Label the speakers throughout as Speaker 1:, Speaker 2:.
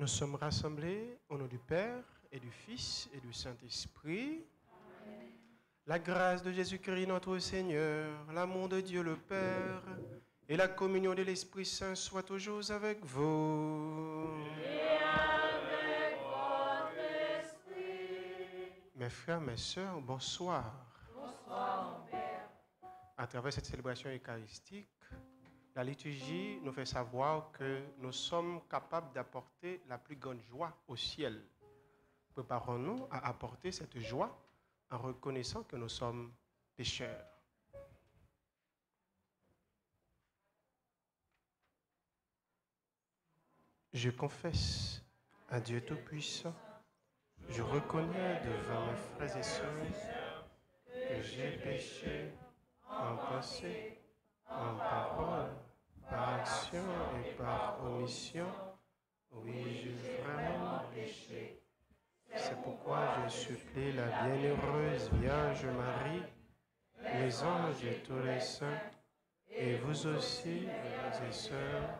Speaker 1: Nous sommes rassemblés au nom du Père et du Fils et du Saint-Esprit. La grâce de Jésus-Christ notre Seigneur, l'amour de Dieu le Père et la communion de l'Esprit Saint soient toujours avec vous.
Speaker 2: Et avec votre esprit.
Speaker 1: Mes frères, mes sœurs, bonsoir.
Speaker 2: Bonsoir, mon Père. À
Speaker 1: travers cette célébration eucharistique, la liturgie nous fait savoir que nous sommes capables d'apporter la plus grande joie au ciel. Préparons-nous à apporter cette joie en reconnaissant que nous sommes pécheurs. Je confesse à Dieu Tout-Puissant, je reconnais devant mes frères et sœurs que j'ai péché en pensée, en parole, par action et par omission. Oui, j'ai vraiment péché. C'est pourquoi je supplie la bienheureuse Vierge Marie, les anges et tous les saints, et vous aussi, frères et sœurs,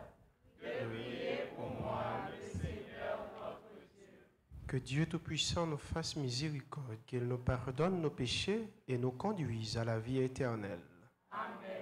Speaker 1: de prier pour moi, le Seigneur notre Dieu. Que Dieu Tout-Puissant nous fasse miséricorde, qu'il nous pardonne nos péchés et nous conduise à la vie éternelle.
Speaker 2: Amen.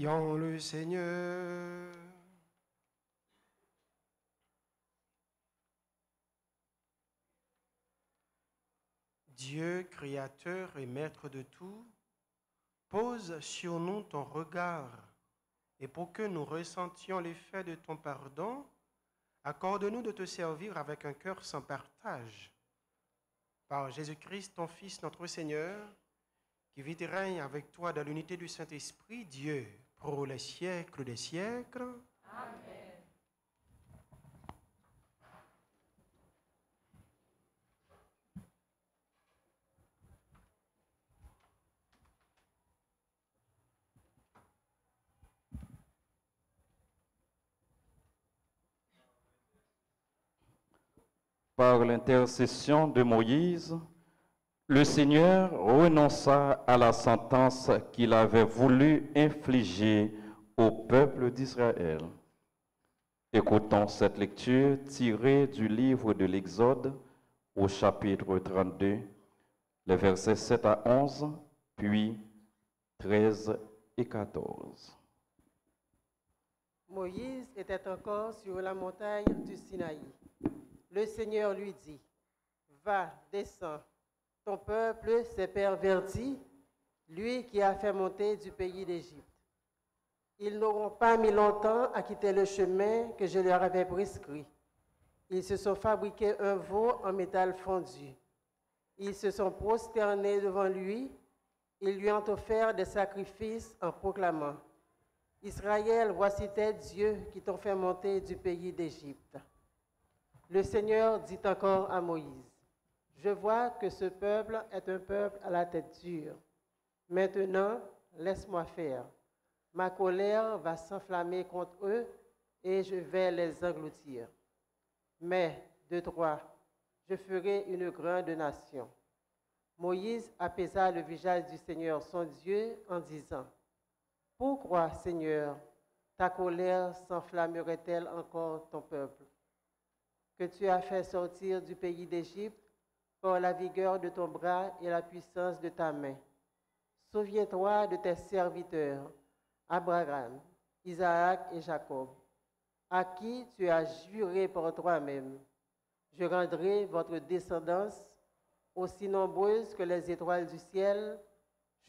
Speaker 1: Prions le Seigneur. Dieu, créateur et maître de tout, pose sur nous ton regard et pour que nous ressentions l'effet de ton pardon, accorde-nous de te servir avec un cœur sans partage. Par Jésus-Christ, ton Fils, notre Seigneur, qui vit et règne avec toi dans l'unité du Saint-Esprit, Dieu, pour les siècles des siècles.
Speaker 2: Amen.
Speaker 3: Par l'intercession de Moïse, le Seigneur renonça à la sentence qu'il avait voulu infliger au peuple d'Israël. Écoutons cette lecture tirée du livre de l'Exode au chapitre 32, les versets 7 à 11, puis 13 et 14.
Speaker 4: Moïse était encore sur la montagne du Sinaï. Le Seigneur lui dit, « Va, descends, ton peuple s'est perverti, lui qui a fait monter du pays d'Égypte. Ils n'auront pas mis longtemps à quitter le chemin que je leur avais prescrit. Ils se sont fabriqués un veau en métal fondu. Ils se sont prosternés devant lui, ils lui ont offert des sacrifices en proclamant, « Israël, voici tes dieux qui t'ont fait monter du pays d'Égypte. » Le Seigneur dit encore à Moïse, « Je vois que ce peuple est un peuple à la tête dure. Maintenant, laisse-moi faire. Ma colère va s'enflammer contre eux et je vais les engloutir. Mais, de toi, je ferai une grande nation. » Moïse apaisa le visage du Seigneur son Dieu en disant, « Pourquoi, Seigneur, ta colère s'enflammerait-elle encore ton peuple, que tu as fait sortir du pays d'Égypte par la vigueur de ton bras et la puissance de ta main? Souviens-toi de tes serviteurs, Abraham, Isaac et Jacob, à qui tu as juré par toi-même. Je rendrai votre descendance aussi nombreuse que les étoiles du ciel.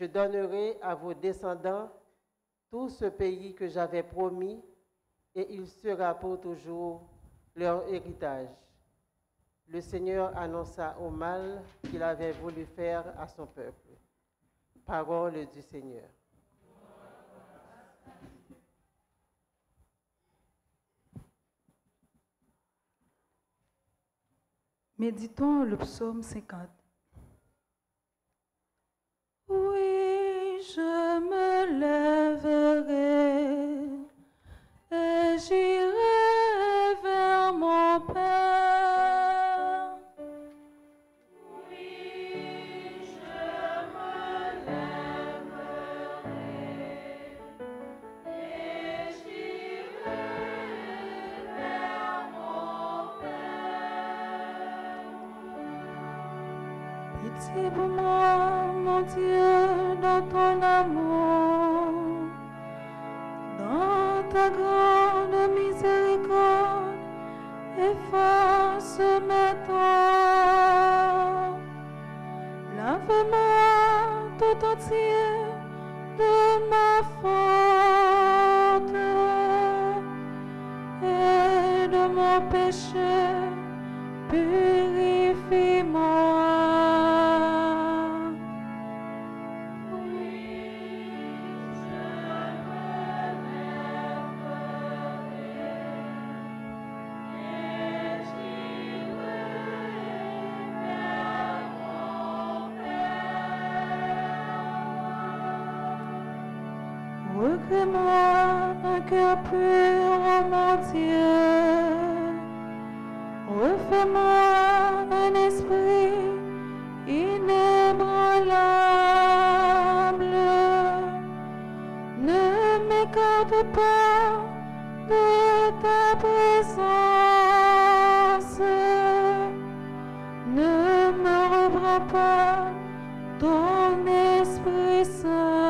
Speaker 4: Je donnerai à vos descendants tout ce pays que j'avais promis, et il sera pour toujours leur héritage. » Le Seigneur annonça au mal qu'il avait voulu faire à son peuple. Parole du Seigneur.
Speaker 5: Méditons le psaume 50. Oui, je me lèverai et j'irai vers mon Père.
Speaker 2: Oui, je me lèverai et j'irai vers mon Père.
Speaker 5: Pitié pour moi, mon Dieu, dans ton amour, dans ta grande miséricorde, efface mes torts. Lave-moi tout entier de ma faute et de mon péché, purifie-moi. Recrée-moi un cœur pur, oh mon Dieu. Refais-moi un esprit inébranlable. Ne m'écarte pas de ta présence. Ne me reprends pas ton Esprit Saint.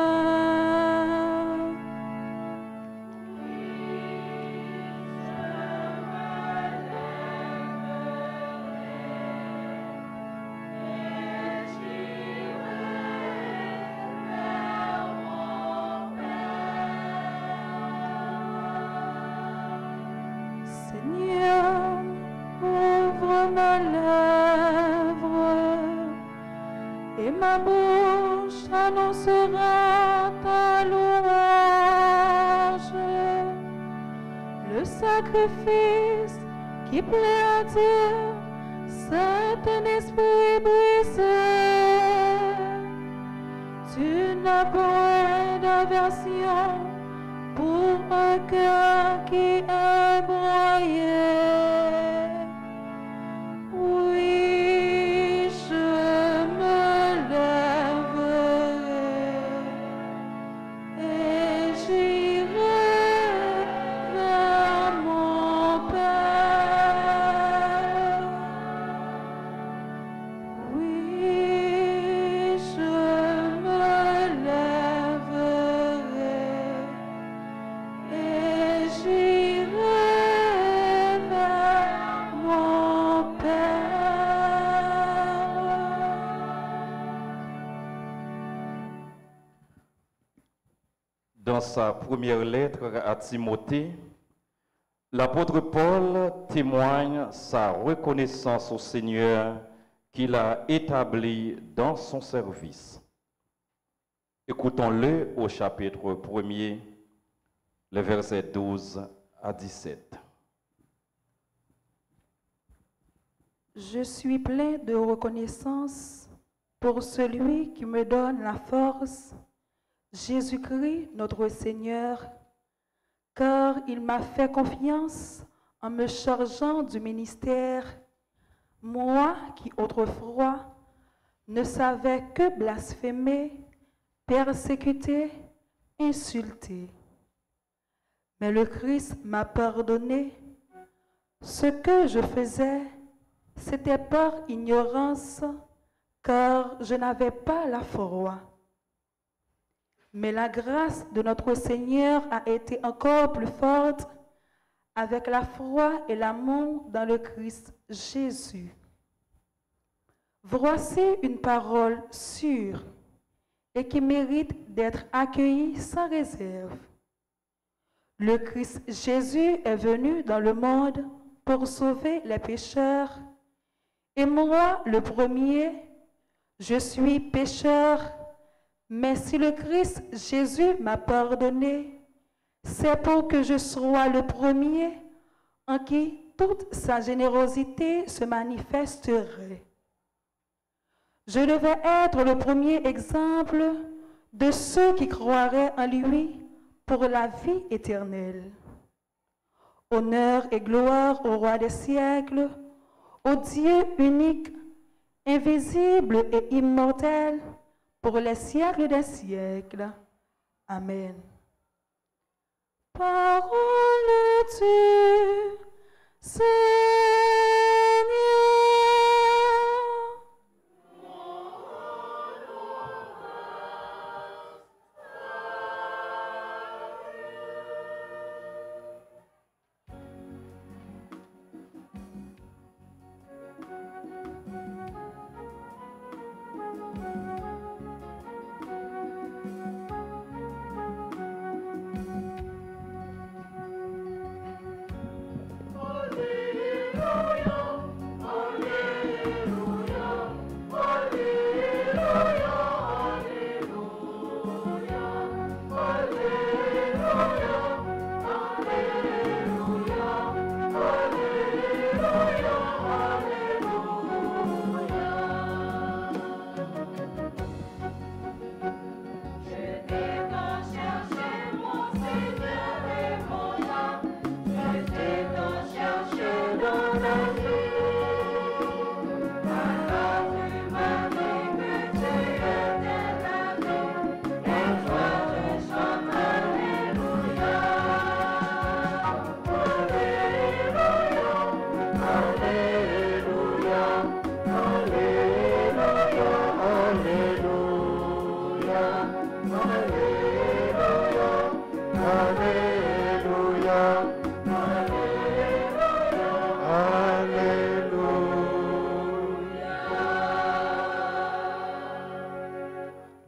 Speaker 5: et ma bouche annoncera ta louange. Le sacrifice qui plaît à Dieu, c'est un esprit brisé. Tu n'as point d'aversion pour un cœur qui est broyé. Oui, je me lèverai et j'irai vers mon Père. Oui, je me lèverai et j'irai vers mon Père.
Speaker 3: Dans sa première lettre à Timothée, l'apôtre Paul témoigne sa reconnaissance au Seigneur qu'il a établi dans son service. Écoutons-le au chapitre 1er, les versets 12 à 17.
Speaker 5: Je suis plein de reconnaissance pour celui qui me donne la force, Jésus-Christ notre Seigneur, car il m'a fait confiance en me chargeant du ministère, moi qui autrefois ne savais que blasphémer, persécuter, insulter. Mais le Christ m'a pardonné. Ce que je faisais, c'était par ignorance, car je n'avais pas la foi. Mais la grâce de notre Seigneur a été encore plus forte avec la foi et l'amour dans le Christ Jésus. Voici une parole sûre et qui mérite d'être accueillie sans réserve. Le Christ Jésus est venu dans le monde pour sauver les pécheurs. Et moi, le premier, je suis pécheur. Mais si le Christ Jésus m'a pardonné, c'est pour que je sois le premier en qui toute sa générosité se manifesterait. Je devais être le premier exemple de ceux qui croiraient en lui pour la vie éternelle. Honneur et gloire au roi des siècles, au Dieu unique, invisible et immortel, pour les siècles des siècles. Amen. Parole du Seigneur.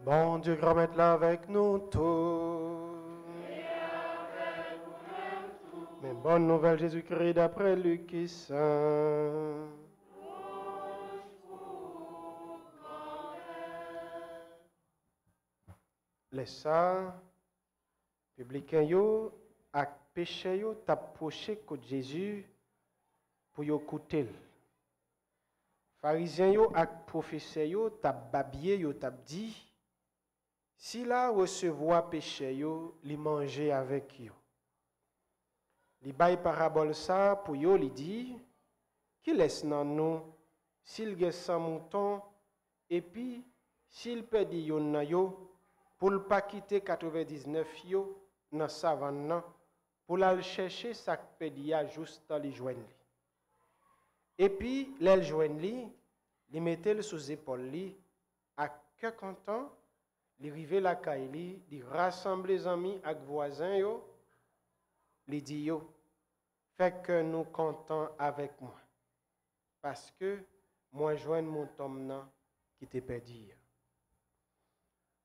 Speaker 1: Bon Dieu, grand maître là avec nous tous. Mais bonne nouvelle Jésus-Christ d'après Luc qui saint. laisse ça, publicain yo, ak péché yo, t'approché contre Jésus pour yo écouter. Pharisiens yo ak professeurs yo, t'ap babye yo, t'ap dit, si la recevoir péché yo, li manger avec yo. Li bay parabole ça pour yo, li dit, qui laisse nan nous, s'il gen 100 moutons, et puis, s'il perdit yon nan yo, pour ne pas quitter 99 yo, dans savane nan, pour la chercher sa perdit ya juste dans les joindre. Et puis, l'el joindre li, li mette sous épaule li, à cœur content, li rive la caille li rassemble les amis ak voisins yo, li dit yo, fait que nous contents avec moi. Parce que moi joindre mon tom nan qui te perdu.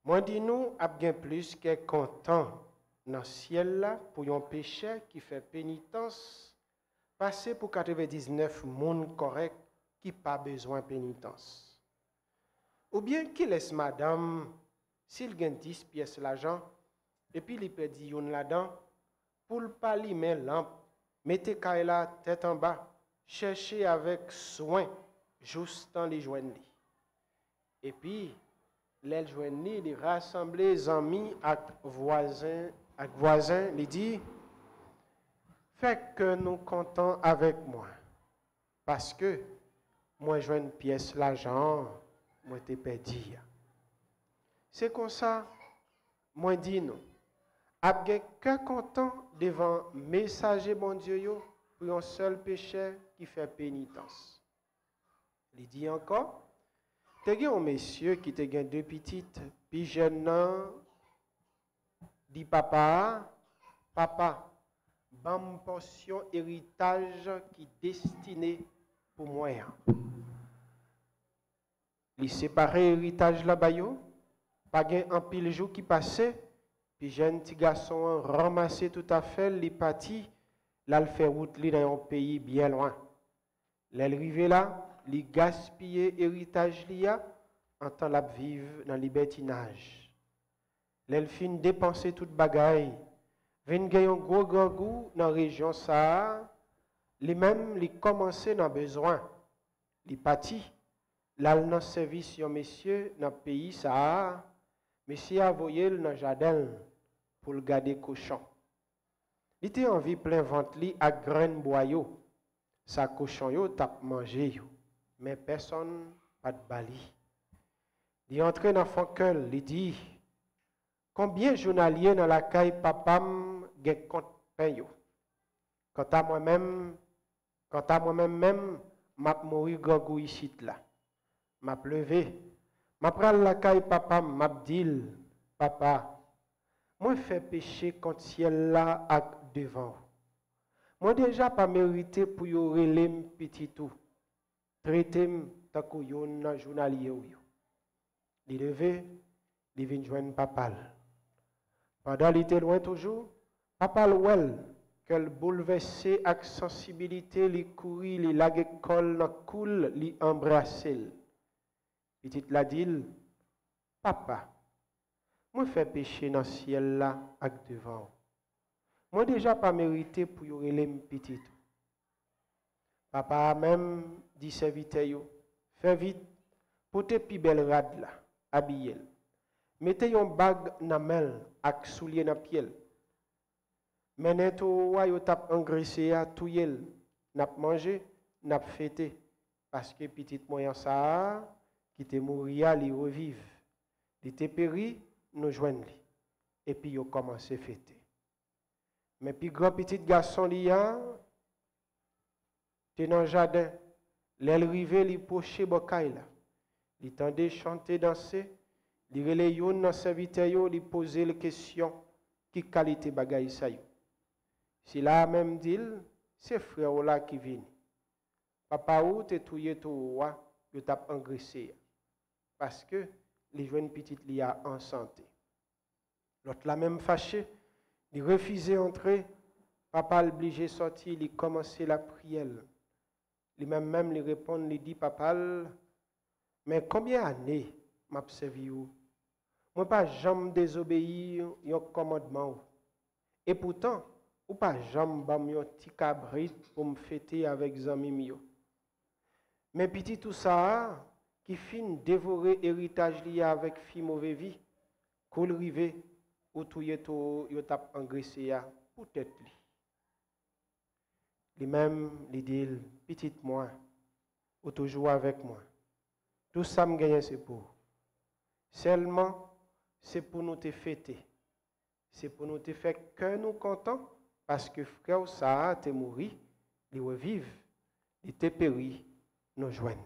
Speaker 1: Moi dis nous a bien plus que content dans ciel là pour un péché qui fait pénitence passer pour 99 monde correct qui pas besoin pénitence. Ou bien qui laisse madame s'il gagne 10 pièces l'argent et puis il perd yon là-dedans pour pas li mettre lampe, mettez la tête en bas, chercher avec soin juste dans les joindre. Et puis les joindre, les rassembler les amis avec voisins, les dit fait que nous comptons avec moi parce que moi joins une pièce l'argent, moi t'ai perdu. C'est comme ça, moi dis nous, avec que content devant messager bon Dieu yo pour un seul péché qui fait pénitence. Il dit encore, t'es un monsieur qui te gagne 2 petites, puis jeune dit papa, bam portion héritage qui destiné pour moi. Il séparé héritage là-bas yo, pas gain un pile jour qui passait, puis jeune petit garçon ramassé tout à fait, les parti, là le fait route li dans un pays bien loin. L'arrivé là, li gaspiller héritage liya en temps la vivre dans libertinage. L'elle fin dépenser toute bagaille. Vinn gagne un gros goût dans région ça, li même li commencer dans besoin. Li parti là dans service yon monsieur dans pays ça, monsieur a voyé dans jardin pour le garder cochon. Il était envie plein ventre li à graine boyau. Sa cochon yo tap manger yo. Mais personne pas de bali. Il entre dans son cœur, il dit combien journalier dans la caille papam gen compte pain yo. Quant à moi-même m'a mourir gangou ici là. M'a levé, m'a pral la caille papam m'a dit papa, moi fait péché contre ciel là ak devant. Moi déjà pas mérité pour yo relem petit tout. Traité takou yon journalier ou yo. Il levé, il vient joindre papa. Pendant il était loin toujours, papa l'ouel qu'elle bouleversé avec sensibilité, li courir, li lage col dans coule, li embrasser. Petite la dit, papa, moi fait péché dans ciel là ak devant. Moi déjà pas mérité pour yo relem petit. Papa même dit serviteur yo, fais vite, portez pi belle rad là, habillez. Mettez yon bag nan mel ak soulier nan pied. Mené to wa yo tap engraissé à touyel, nap manger, nap fêté parce que petit moyen ça qui te mourir li revive. Li te péri, nous joindre li. Et puis yo commencé fêter. Mais puis grand petit garçon li a te dans jardin, l'elle rive li poché bokay la. Li tande chanter danser, li rele yon nan serviteur yo, li poser les questions qui qualité bagay sa yo. Si la même dit, c'est frère là qui vient. Papa ou te touye to wa, yo tap engraissé parce que les jeunes petites li a en santé. L'autre la même fâché, il refusait entrer, papa obligé sortir, il commençait la prière. Il même lui répond, il dit papa, mais combien d'années m'a servi ou? Moi pas jamais désobéir un commandement. Et pourtant, ou pas jamais bam un petit cabrit pour me fêter avec zami mio. Mais petit tout ça qui fin dévorer héritage lié avec fi mauvais vie, coul rivé ou tout yo tap engraissé ya pour tête li. Li même li dit petit moi ou toujours avec moi. Tout ça me gagne c'est pour. Seulement c'est pour nous te fêter. C'est pour nous te faire que nous contents parce que frère ça te mouri, il revive, il te péri, nous joignent.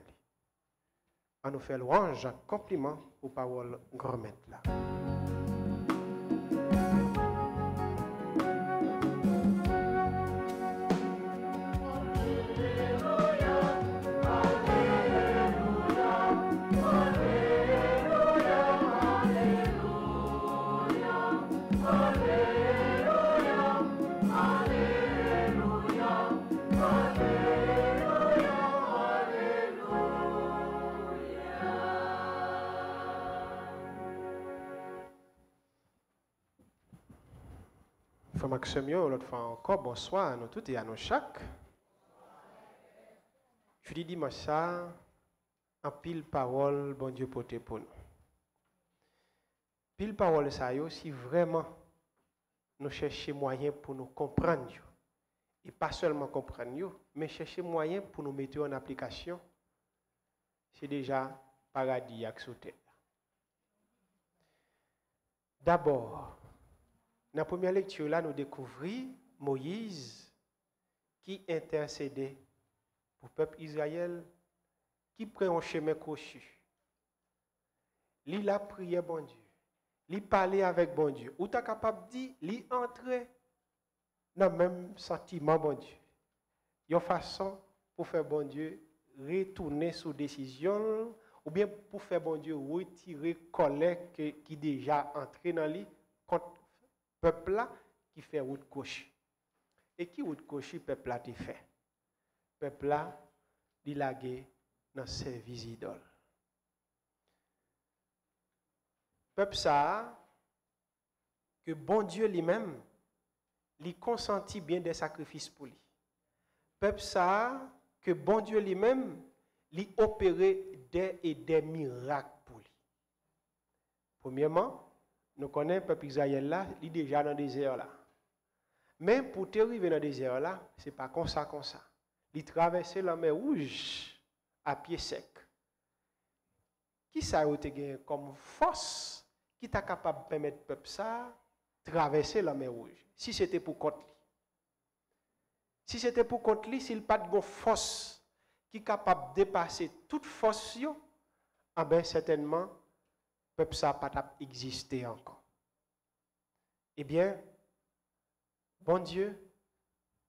Speaker 1: On nous fait louange, compliment aux paroles grand-maître là. Frère Maximio, l'autre fois encore, bonsoir à nous tous et à nous chaque. Je dis dimanche ça, en pile parole, bon Dieu porté pour nous. Pile parole ça, si vraiment nous cherchons moyen pour nous comprendre, et pas seulement comprendre, mais chercher moyen pour nous mettre en application, c'est déjà paradis à sous terre. D'abord, dans la première lecture, là, nous découvrons Moïse qui intercédait pour le peuple Israël, qui prend un chemin crochu. Il a prié bon Dieu. Il parlait avec bon Dieu. Ou tu es capable de dire, il entrer dans le même sentiment bon Dieu. Il y a une façon pour faire bon Dieu retourner sous décision, ou bien pour faire bon Dieu retirer colère qui déjà entré dans lui contre peuple là qui fait route gauche. Et qui route gauche peuple là te fait? Peuple là il lagué dans service idole. Peuple ça que bon Dieu lui-même lui consentit bien des sacrifices pour lui. Peuple ça que bon Dieu lui-même lui opérait des miracles pour lui. Premièrement, nous connaissons le peuple Israël là, il est déjà dans le désert là. Mais pour te arriver dans le désert là, ce n'est pas comme ça. Il traversait la mer Rouge à pied sec. Qui ça a été comme force qui t'a capable de permettre au peuple ça traverser la mer Rouge? Si c'était pour contre lui. Si c'était pour contre lui, s'il n'y a pas de force qui est capable de dépasser toute force, ah ben certainement, le peuple ça n'a pas existé encore. Eh bien, bon Dieu,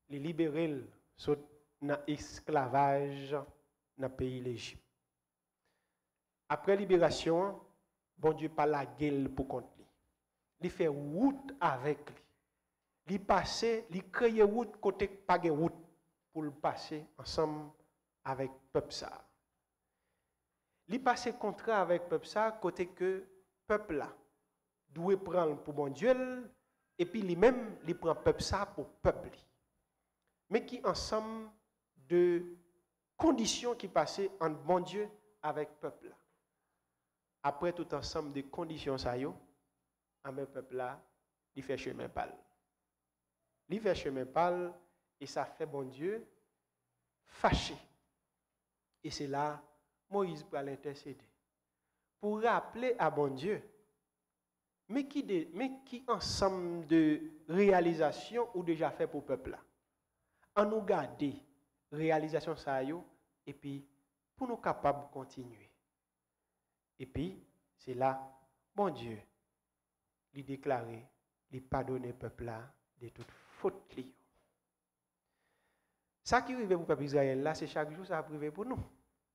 Speaker 1: les libérer dans l'esclavage dans le pays de l'Égypte. Après libération, bon Dieu pas la gueule pour contre lui. Il fait route avec lui. Il passe, il crée route côté pas de route pour le passer ensemble avec le peuple ça. Il passe contrat avec le peuple ça côté que le peuple là doit prendre pour bon Dieu et puis lui-même il prend le peuple ça pour peuple. Mais qui ensemble de conditions qui passaient entre bon Dieu avec le peuple là. Après tout ensemble de conditions ça yo, le peuple là, il fait chemin pâle. Il fait chemin pâle et ça fait bon Dieu fâché. Et c'est là Moïse peut l'intercéder pour rappeler à bon Dieu mais qui ensemble de réalisations ou déjà fait pour le peuple là. En nous garder réalisation ça yo et puis pour nous capables de continuer. Et puis c'est là bon Dieu lui déclarer, lui pardonner le peuple là de toute faute li. Ça qui arrive pour le peuple Israël là, c'est chaque jour ça arrive pour nous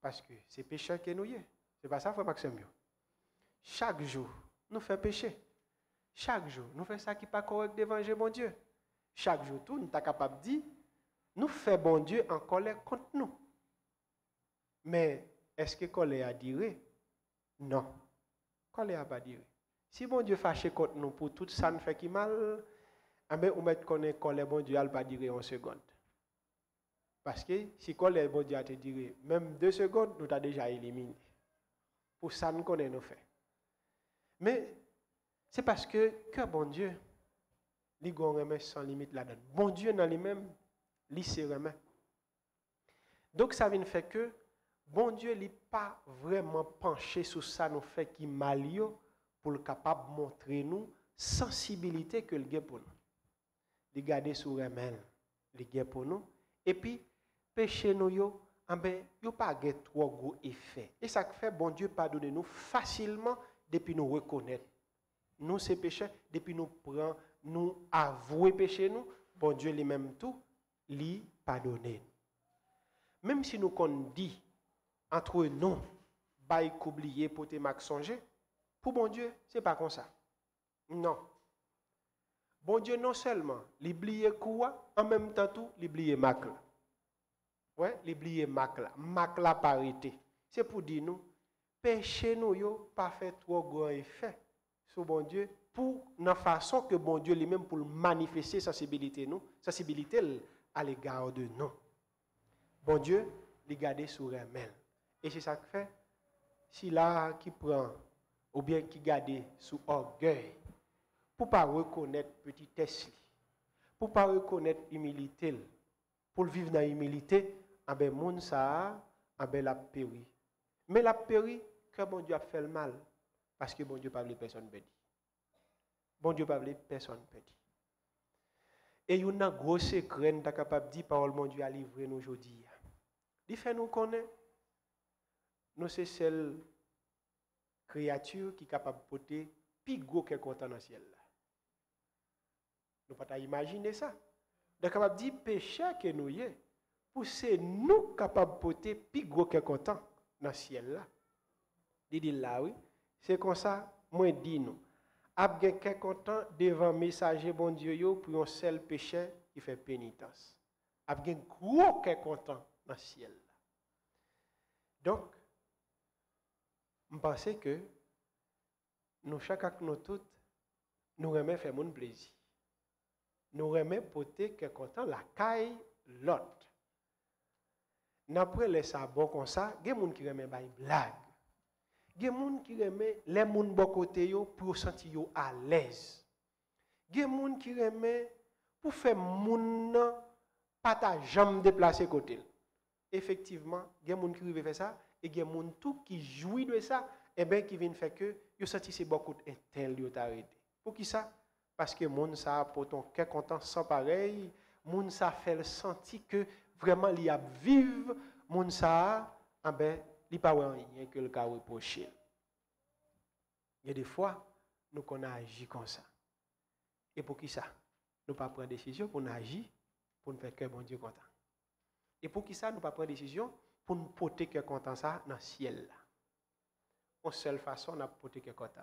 Speaker 1: parce que c'est péché que nous y est. C'est pas ça frère Maxime. Chaque jour nous fait pécher. Chaque jour nous fait ça qui pas correct devant bon Dieu. Chaque jour tout nous est capable de dire nous fait bon Dieu en colère contre nous. Mais est-ce que colère a duré? Non. Colère n'a pas duré. Si bon Dieu fâché contre nous pour tout ça nous fait qui mal, eh bien, on met connaît colère bon Dieu, elle pas durer 1 seconde. Parce que si colère bon Dieu a te dire, même 2 secondes, nous t'a déjà éliminé. Pour ça, nous connaissons nos faits. Mais c'est parce que bon Dieu, il remet sans limite là-dedans. Bon Dieu dans lui-même, il se remet. Donc ça vient faire que bon Dieu n'est pas vraiment penché sur ça nous fait qui mal pour le capable montrer nous sensibilité que le pour nous. Il garder sur remel, il pour nous et puis péché nous yo pas trop gros effet. Et ça fait bon Dieu pardonner nous facilement depuis nous reconnaître nous ces péchés, depuis nous prend nous avouer péché nous, bon Dieu lui-même tout lui pardonner. Même si nous qu'on dit entre nous bail qu'oublier pour te mac songer, pour bon Dieu, c'est pas comme ça. Non. Bon Dieu non seulement l'oublier quoi, en même temps tout l'oublier mac là. Ouais, l'oublier mac la parité. C'est pour dire nous péché nous yo pas fait trop grand effet sur bon Dieu pour la façon que bon Dieu lui-même pour manifester sensibilité à l'égard de nous. Bon Dieu, les garder sous remel. Et c'est ça que fait, si là qui prend, ou bien qui garde sous orgueil, pour pas reconnaître petitesse, pour pas reconnaître humilité, pour vivre dans l'humilité, en ben moun ça, en ben la péri. Mais la péri, que bon Dieu a fait le mal, parce que bon Dieu pas voulu personne perdre. Bon Dieu pas voulu personne perdre. Et il y a un gros secret, nous sommes capables de dire, parole mon Dieu a livré nous aujourd'hui. Il fait nous connaître. Nous sommes celle créature qui est capable de porter plus gros que content dans le ciel. Nous ne pouvons pas imaginer ça. Nous sommes capables de dire péché que nous y est. Pour c'est nous capables de porter plus gros que content dans le ciel. Il dit là, oui. C'est comme ça, moi, dis nous. Abgen qu'est content devant messager bon Dieu yo pour un seul péché qui fait pénitence. Abgen gros qu'est content dans le ciel. Donc, je pense que nous, chacun nous toutes, nous remet faire mon plaisir. Nous remet porter qu'est content la caille l'autre. N'après les sabots comme ça, il y a des gens qui remet une blague. Il y a des gens qui remet les gens de côté pour sentir à l'aise. Il y a des gens qui remet pour faire les gens pas ta jambe déplacer côté. Effectivement, il y a des gens qui veulent faire ça et il y a des gens tout qui jouit de ça et bien qui viennent faire que yo senti c'est beaucoup de tel yo t'arrêté. Pour qui ça? Parce que moun ça pour ton cœur content sans pareil, moun ça fait le senti que vraiment il y a vivre, moun ça ben il pas rien que le cas reprocher. Il y a des fois nous qu'on agit comme ça. Et pour qui ça? Nous pas prendre décision pour agir pour nous faire que bon Dieu content. Et pour qui ça nous pas prendre décision pour nous porter que content ça dans le ciel là. Une seule façon n'a porter que content.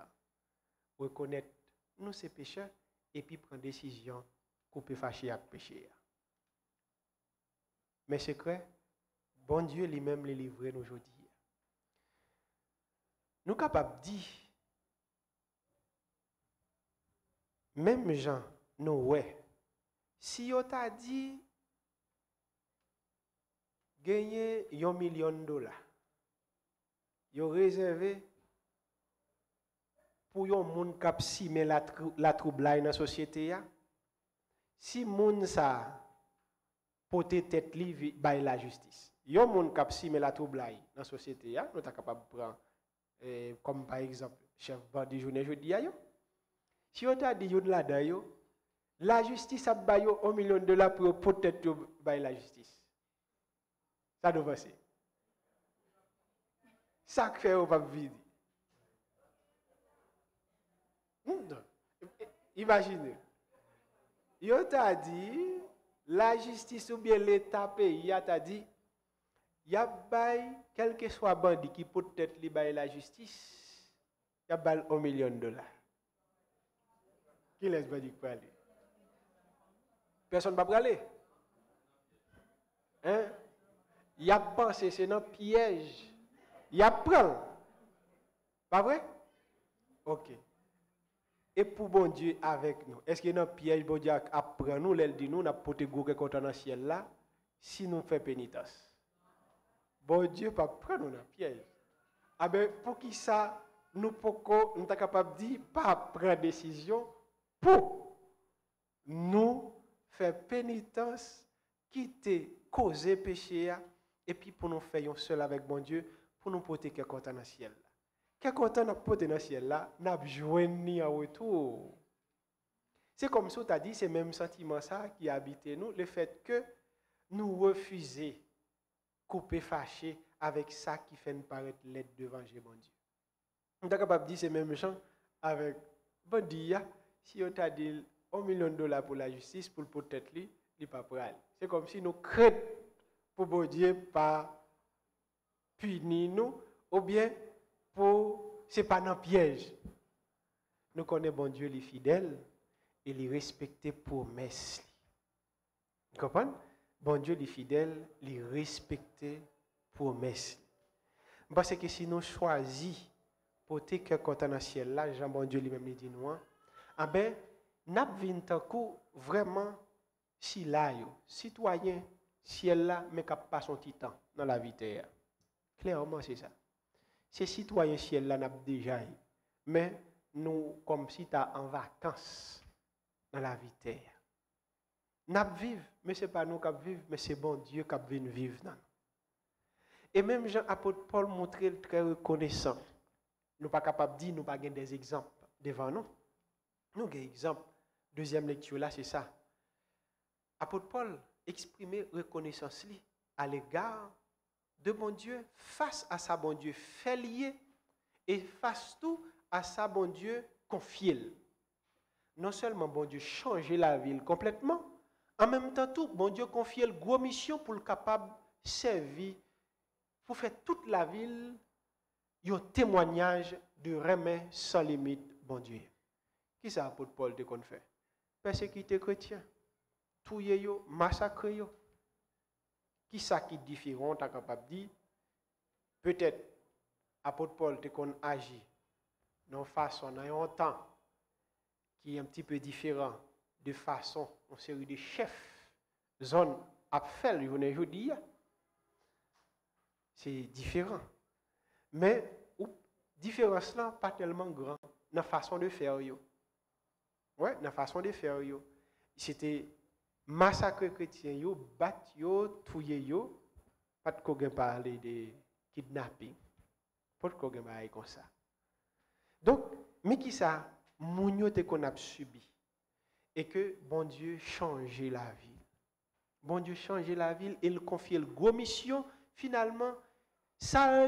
Speaker 1: Reconnaître nous ces pécheurs et puis prendre décision couper fâcher avec péché. Mais c'est que bon Dieu lui-même les livrer aujourd'hui. Nous sommes capables de dire, même Jean, nous, ouais, si on t'a dit, gagner $1 million, vous réservé pour yon moun kap si mais la troublai dans la société, si moun sa pote tête li bay la justice. Yon moun kap si mais la troublai dans la société, nous sommes capables de prendre comme par exemple, chef bandi journée jeudi yo. Si on t'a dit yon là yo, la justice a bayo $1 million pour peut-être bay la justice. Ça doit passer. Ça fait au pas vide. Imaginez. Yo t'a dit la justice ou bien l'état pays t'a dit y a bay quel que soit bandit qui peut-être li bay la justice, y a bal $1 million. Qui laisse bandit parler? Personne va parler. Hein? Y a pensé c'est un piège. Y a prend. Pas vrai? OK.
Speaker 6: et pour bon Dieu avec nous. Est-ce que dans piège bon Dieu apprend nous, elle dit nous n'a porter gros content dans ciel là si nous fait pénitence. Bon Dieu pas prendre nous dans piège. Ah ben pour qui ça nous sommes capables de dire pas prendre décision pour nous faire pénitence, quitter, causer péché et puis pour nous faire seul avec bon Dieu pour nous porter quelque content dans ciel là. Quelque content n'a porter dans ciel là, n'a joindre en retour. C'est comme ça tu as dit c'est même sentiment ça qui habite nous, le fait que nous refuser couper fâché avec ça qui fait nous paraître l'aide devant bon Dieu. On est capable de dire ces mêmes gens avec Bandia, si on t'a dit $1 million pour la justice, pour peut-être lui, il pas prêt. C'est comme si nous craignons pour bon Dieu pas punir nous, ou bien pour c'est pas dans piège. Nous connaissons bon Dieu, il est fidèle et il respecte promesses. Vous comprenez? Bon Dieu, il est fidèle, il respecte promesses. Parce que si nous choisissons porter quelque chose dans le ciel là, Jean bon Dieu lui-même dit nous, ah ben, n'a pas vraiment si là citoyen ciel là mais cap pas son titan dans la vie terre. Clairement c'est ça. Ces citoyens ciel là n'a déjà eu, mais nous comme si tu en vacances dans la vie terre. N'a vivre, mais c'est pas nous qui vivre, mais c'est bon Dieu qui vient vivre dans nous. Et même Jean apôtre Paul montrait très reconnaissant. Nous pas capable de dire, nous pas des exemples devant nous. Nous avons des exemples. Deuxième lecture là, c'est ça. Apôtre Paul exprimait reconnaissance à l'égard de bon Dieu face à sa bon Dieu fait lier et face tout à sa bon Dieu confié. Non seulement bon Dieu changer la ville complètement, en même temps tout bon Dieu confier une grosse mission pour le capable servir pour faire toute la ville un témoignage de remède sans limite, bon Dieu. Qui ça apôtre Paul de qu'on fait? Persécuter chrétien, tuer yo, massacrer yo. Qui ça qui est différent, t'as capable de dire? Peut-être apôtre Paul de qu'on agit dans façon, dans un temps qui est un petit peu différent de façon, une série de chefs, zone à faire, je dis. C'est différent. Mais la différence là pas tellement grande dans la façon de faire. Ouais, dans la façon de faire. C'était massacre chrétien, battre, tuer, pas de quoi parler de kidnapping. Pas de quoi parler comme ça. Donc, mais qui ça, mounio te qu'on a subi. Et que bon Dieu change la vie. Bon Dieu change la ville et il confie le gros mission. Finalement, ça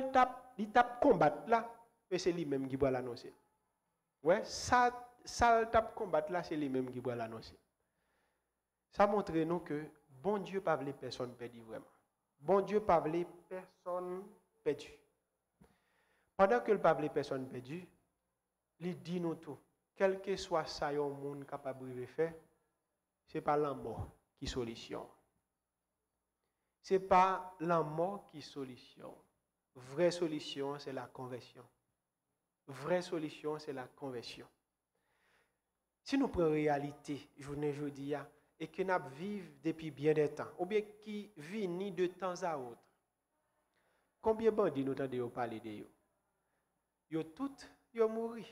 Speaker 6: il tape combattre là, mais c'est lui-même qui va l'annoncer. Ouais, ça tape combattre là, c'est lui-même qui va l'annoncer. Ça montre nous que bon Dieu pas veut personne perdu vraiment. Bon Dieu pas veut personne perdu. Pendant que le pas veut personne perdu, il dit nous tout. Quel que soit ça yon monde capable de faire, c'est pas la mort qui solution. C'est pas la mort qui solution. Vraie solution, c'est la conversion. Vraie solution, c'est la conversion. Si nous prenons réalité, journée jeudi, et que nous vivons depuis bien des temps, ou bien qui vivent de temps à autre, combien de bandits nous entendons parler de eux? Ils tous mouru.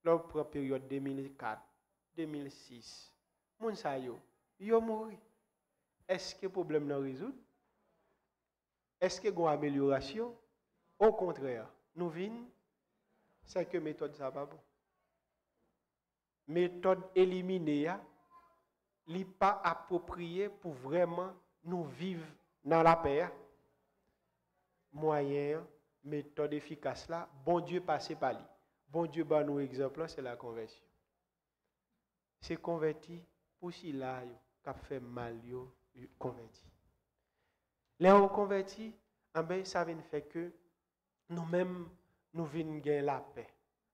Speaker 6: Leur propre période 2004, 2006, moun sa yo mouru. Est-ce que le problème n'est résolu? Est-ce qu'il y a une amélioration? Au contraire, nous venons, c'est que méthode ça va bon. Méthode éliminée, n'est pas appropriée pour vraiment nous vivre dans la paix. Moyen, méthode efficace là, bon Dieu passe par lui. Bon Dieu, bah nous exemple, c'est la conversion. C'est converti pour si là, qui a fait mal, converti. Les on converti, ça vient faire que nous-mêmes, nous venons gagner la paix.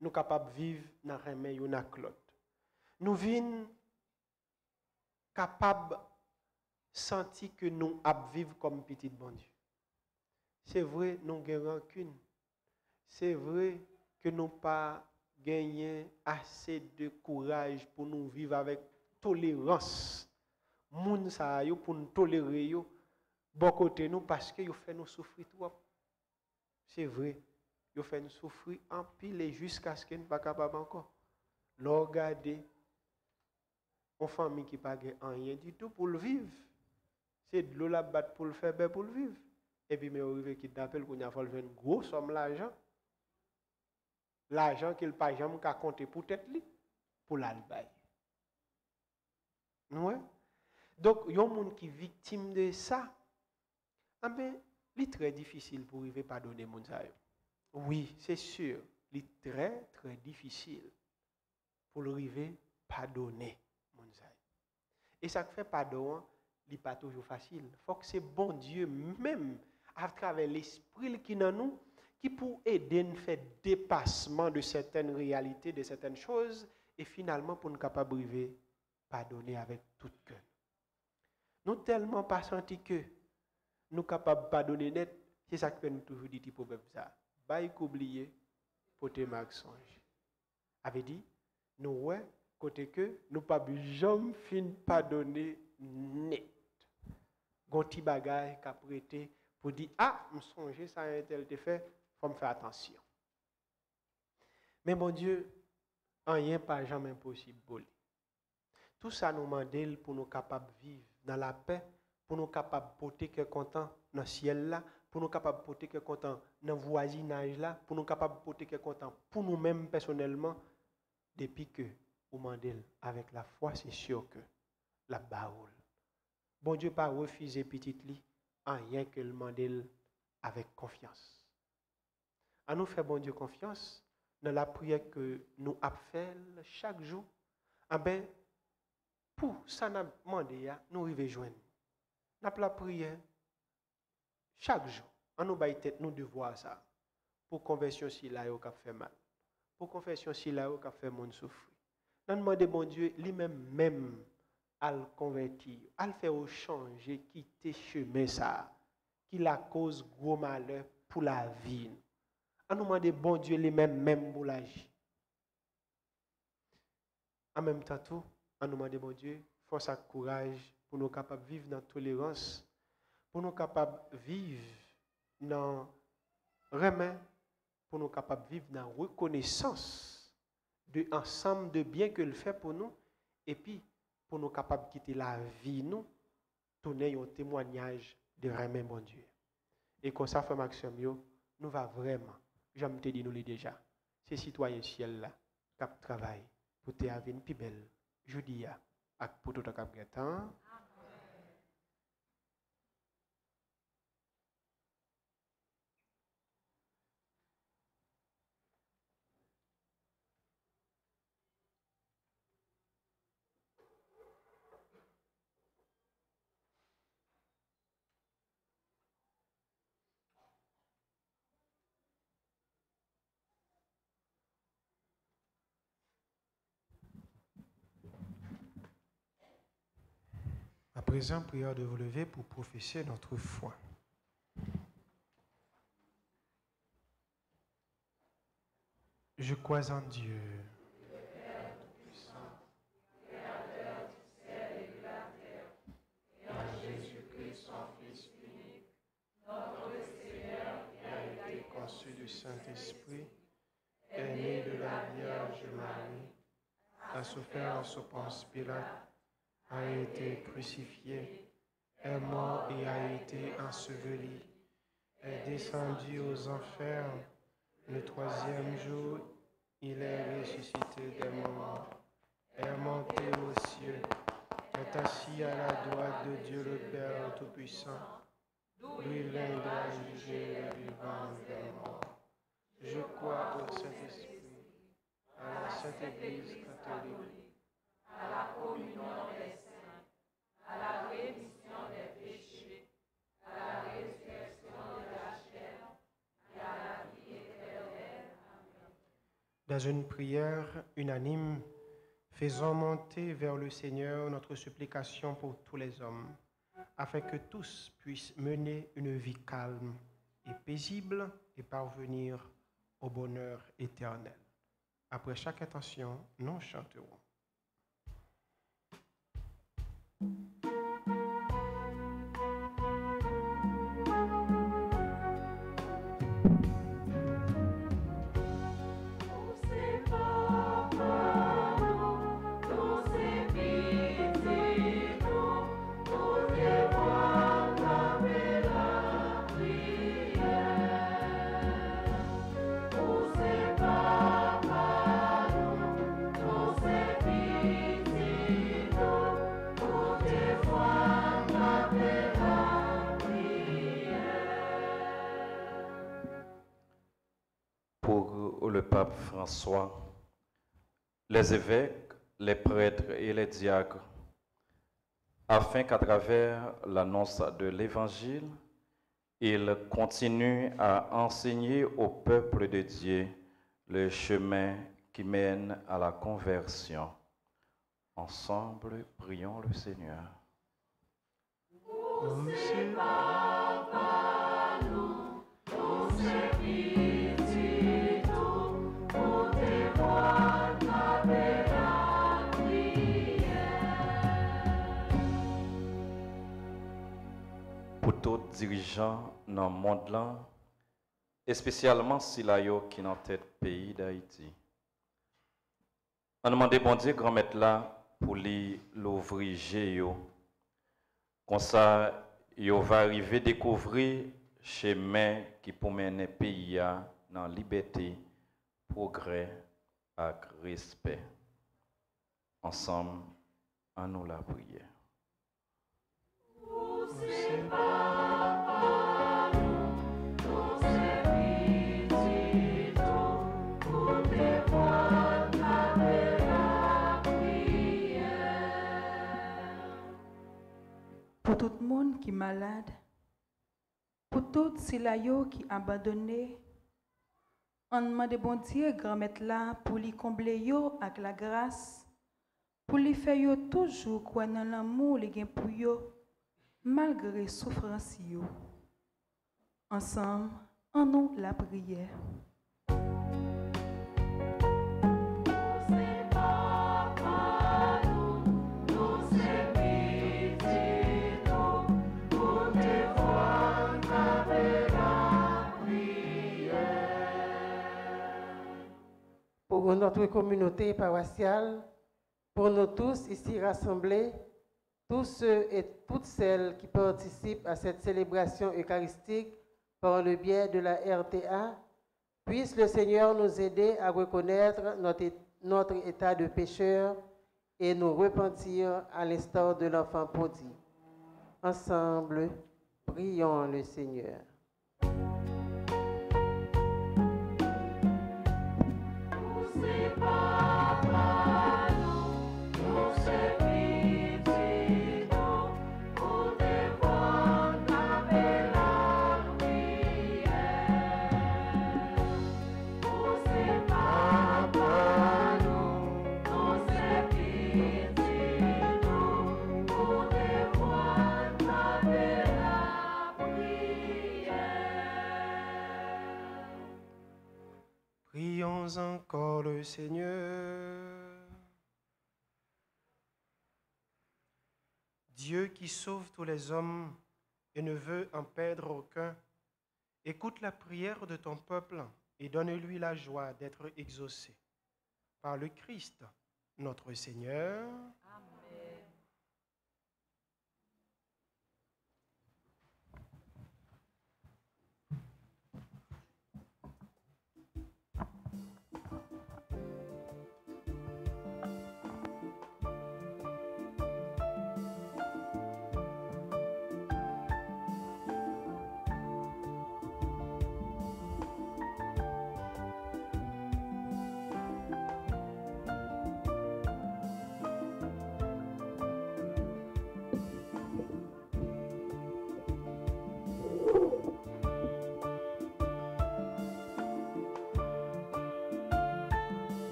Speaker 6: Nous sommes capables de vivre dans le remède ou dans l'autre. Nous venons capables de sentir que nous vivons comme petit bon Dieu. C'est vrai, nous avons rancune. C'est vrai que nous pas gagner assez de courage pour nous vivre avec tolérance. Moun sa yo pour nous tolérer yo bon côté nous parce que yo fait nous souffrir trop. C'est vrai. Yo fait nous souffrir en pile et jusqu'à ce qu'on ne pas capable encore. L'on regarder une famille qui pas rien du tout pour le vivre. C'est de l'eau la battre pour le faire ben pour le vivre. Et puis mais arrivé qui t'appelle qu'on a fallu une grosse somme l'argent. L'argent qu'il pas jamais qu'à compter pour tête li pour l'albaï. Ouais. Donc il y a un monde qui est victime de ça. Ah ben, c'est très difficile pour arriver à pardonner moun sa yo. Oui, c'est sûr, c'est très très difficile pour arriver à pardonner moun sa yo. Et ça fait pardon, n'est pas toujours facile. Il faut que c'est bon Dieu même à travers l'esprit qui est dans nous qui pour aider nous faire dépassement de certaines réalités, de certaines choses et finalement pour nous capable arriver pardonner avec tout cœur. Nous tellement pas senti que nous capables de pardonner net, c'est ça que nous toujours dit problème ça. Bail qu'oublier pour te marquer songe. Avait dit nous ouais côté que nous pas jamais fin pardonner net. Gonti bagay qu'a prêté pour dire ah me songer ça un tel te fait, faut me faire attention. Mais mon Dieu, rien pas jamais impossible pour lui. Tout ça nous demande pour nous capables de vivre dans la paix, pour nous capables de porter que content dans le ciel là, pour nous capables de porter que content dans le voisinage là, pour nous capables de porter que content pour nous-mêmes personnellement, depuis que nous demandons avec la foi, c'est sûr que la baoule. Bon Dieu pas refuser petite li, rien que le demande avec confiance. À nous faire bon Dieu confiance dans la prière que nous avons fait chaque jour. Ah ben, pour ça nous demandé, nous arrivons joindre. Nous avons la prière chaque jour. On nous baille tête nous devoir ça. Pour conversion si là yo fait mal. Pour conversion si là yo fait monde souffrir. Nous demandons bon Dieu lui-même à le convertir, à le faire changer, quitter chemin ça qui la cause gros malheur pour la vie. On nous demande bon Dieu lui-même pour l'agir. En même temps tout, on nous demande bon Dieu force et courage pour nous capables de vivre dans la tolérance, pour nous capables de vivre dans remède, pour nous capables de vivre dans la reconnaissance de ensemble de biens que le fait pour nous, et puis pour nous capables de quitter la vie, nous, tourner un témoignage de remède, mon Dieu. Et comme ça, frère Maxime, nous va vraiment, j'aime te dire nous déjà, ces citoyens ciel là, qui travaillent pour te avoir une plus belle, je dis, pour tout le temps.
Speaker 1: À présent, prière de vous lever pour professer notre foi. Je crois en Dieu, en Jésus-Christ, son Fils unique, notre Seigneur qui a été conçu du Saint-Esprit, est né de la Vierge Marie, a souffert sous Ponce Pilate, a été crucifié, est mort et a été enseveli, est descendu aux enfers. Le troisième jour, il est ressuscité des morts, est monté aux cieux, est assis à la droite de Dieu le Père Tout-Puissant, d'où il viendra juger les vivants et les morts. Je crois au Saint-Esprit, à la Sainte Église catholique,
Speaker 2: à la communion des saints, à la rémission des péchés, à la résurrection de la chair et à la vie éternelle. Amen.
Speaker 1: Dans une prière unanime, faisons monter vers le Seigneur notre supplication pour tous les hommes, afin que tous puissent mener une vie calme et paisible et parvenir au bonheur éternel. Après chaque intention, nous chanterons.
Speaker 3: Pour le pape François, les évêques, les prêtres et les diacres, afin qu'à travers l'annonce de l'Évangile, ils continuent à enseigner au peuple de Dieu le chemin qui mène à la conversion. Ensemble, prions le Seigneur. Pour tous dirigeants dans le monde là, et spécialement si la yo qui dans tête pays d'Haïti. On demande bon Dieu grand maître là pour lui l'ouvrir yo. Comme ça yo va arriver découvrir chemin qui pour mener pays dans liberté, progrès et respect. Ensemble, en nous la prière.
Speaker 5: Pour tout le monde qui est malade, pour tout Silayo qui est abandonné, on demande bon Dieu, grand maître là, pour lui combler yo avec la grâce, pour lui faire yo toujours croire dans l'amour les gain pour yo, malgré souffrance yo. Ensemble, en nous la prière.
Speaker 4: Pour notre communauté paroissiale, pour nous tous ici rassemblés, tous ceux et toutes celles qui participent à cette célébration eucharistique par le biais de la RTA, puisse le Seigneur nous aider à reconnaître notre état de pécheur et nous repentir à l'instar de l'enfant prodigue. Ensemble, prions le Seigneur.
Speaker 1: Prions encore le Seigneur. Dieu qui sauve tous les hommes et ne veut en perdre aucun, écoute la prière de ton peuple et donne-lui la joie d'être exaucé. Par le Christ, notre Seigneur.
Speaker 2: Amen.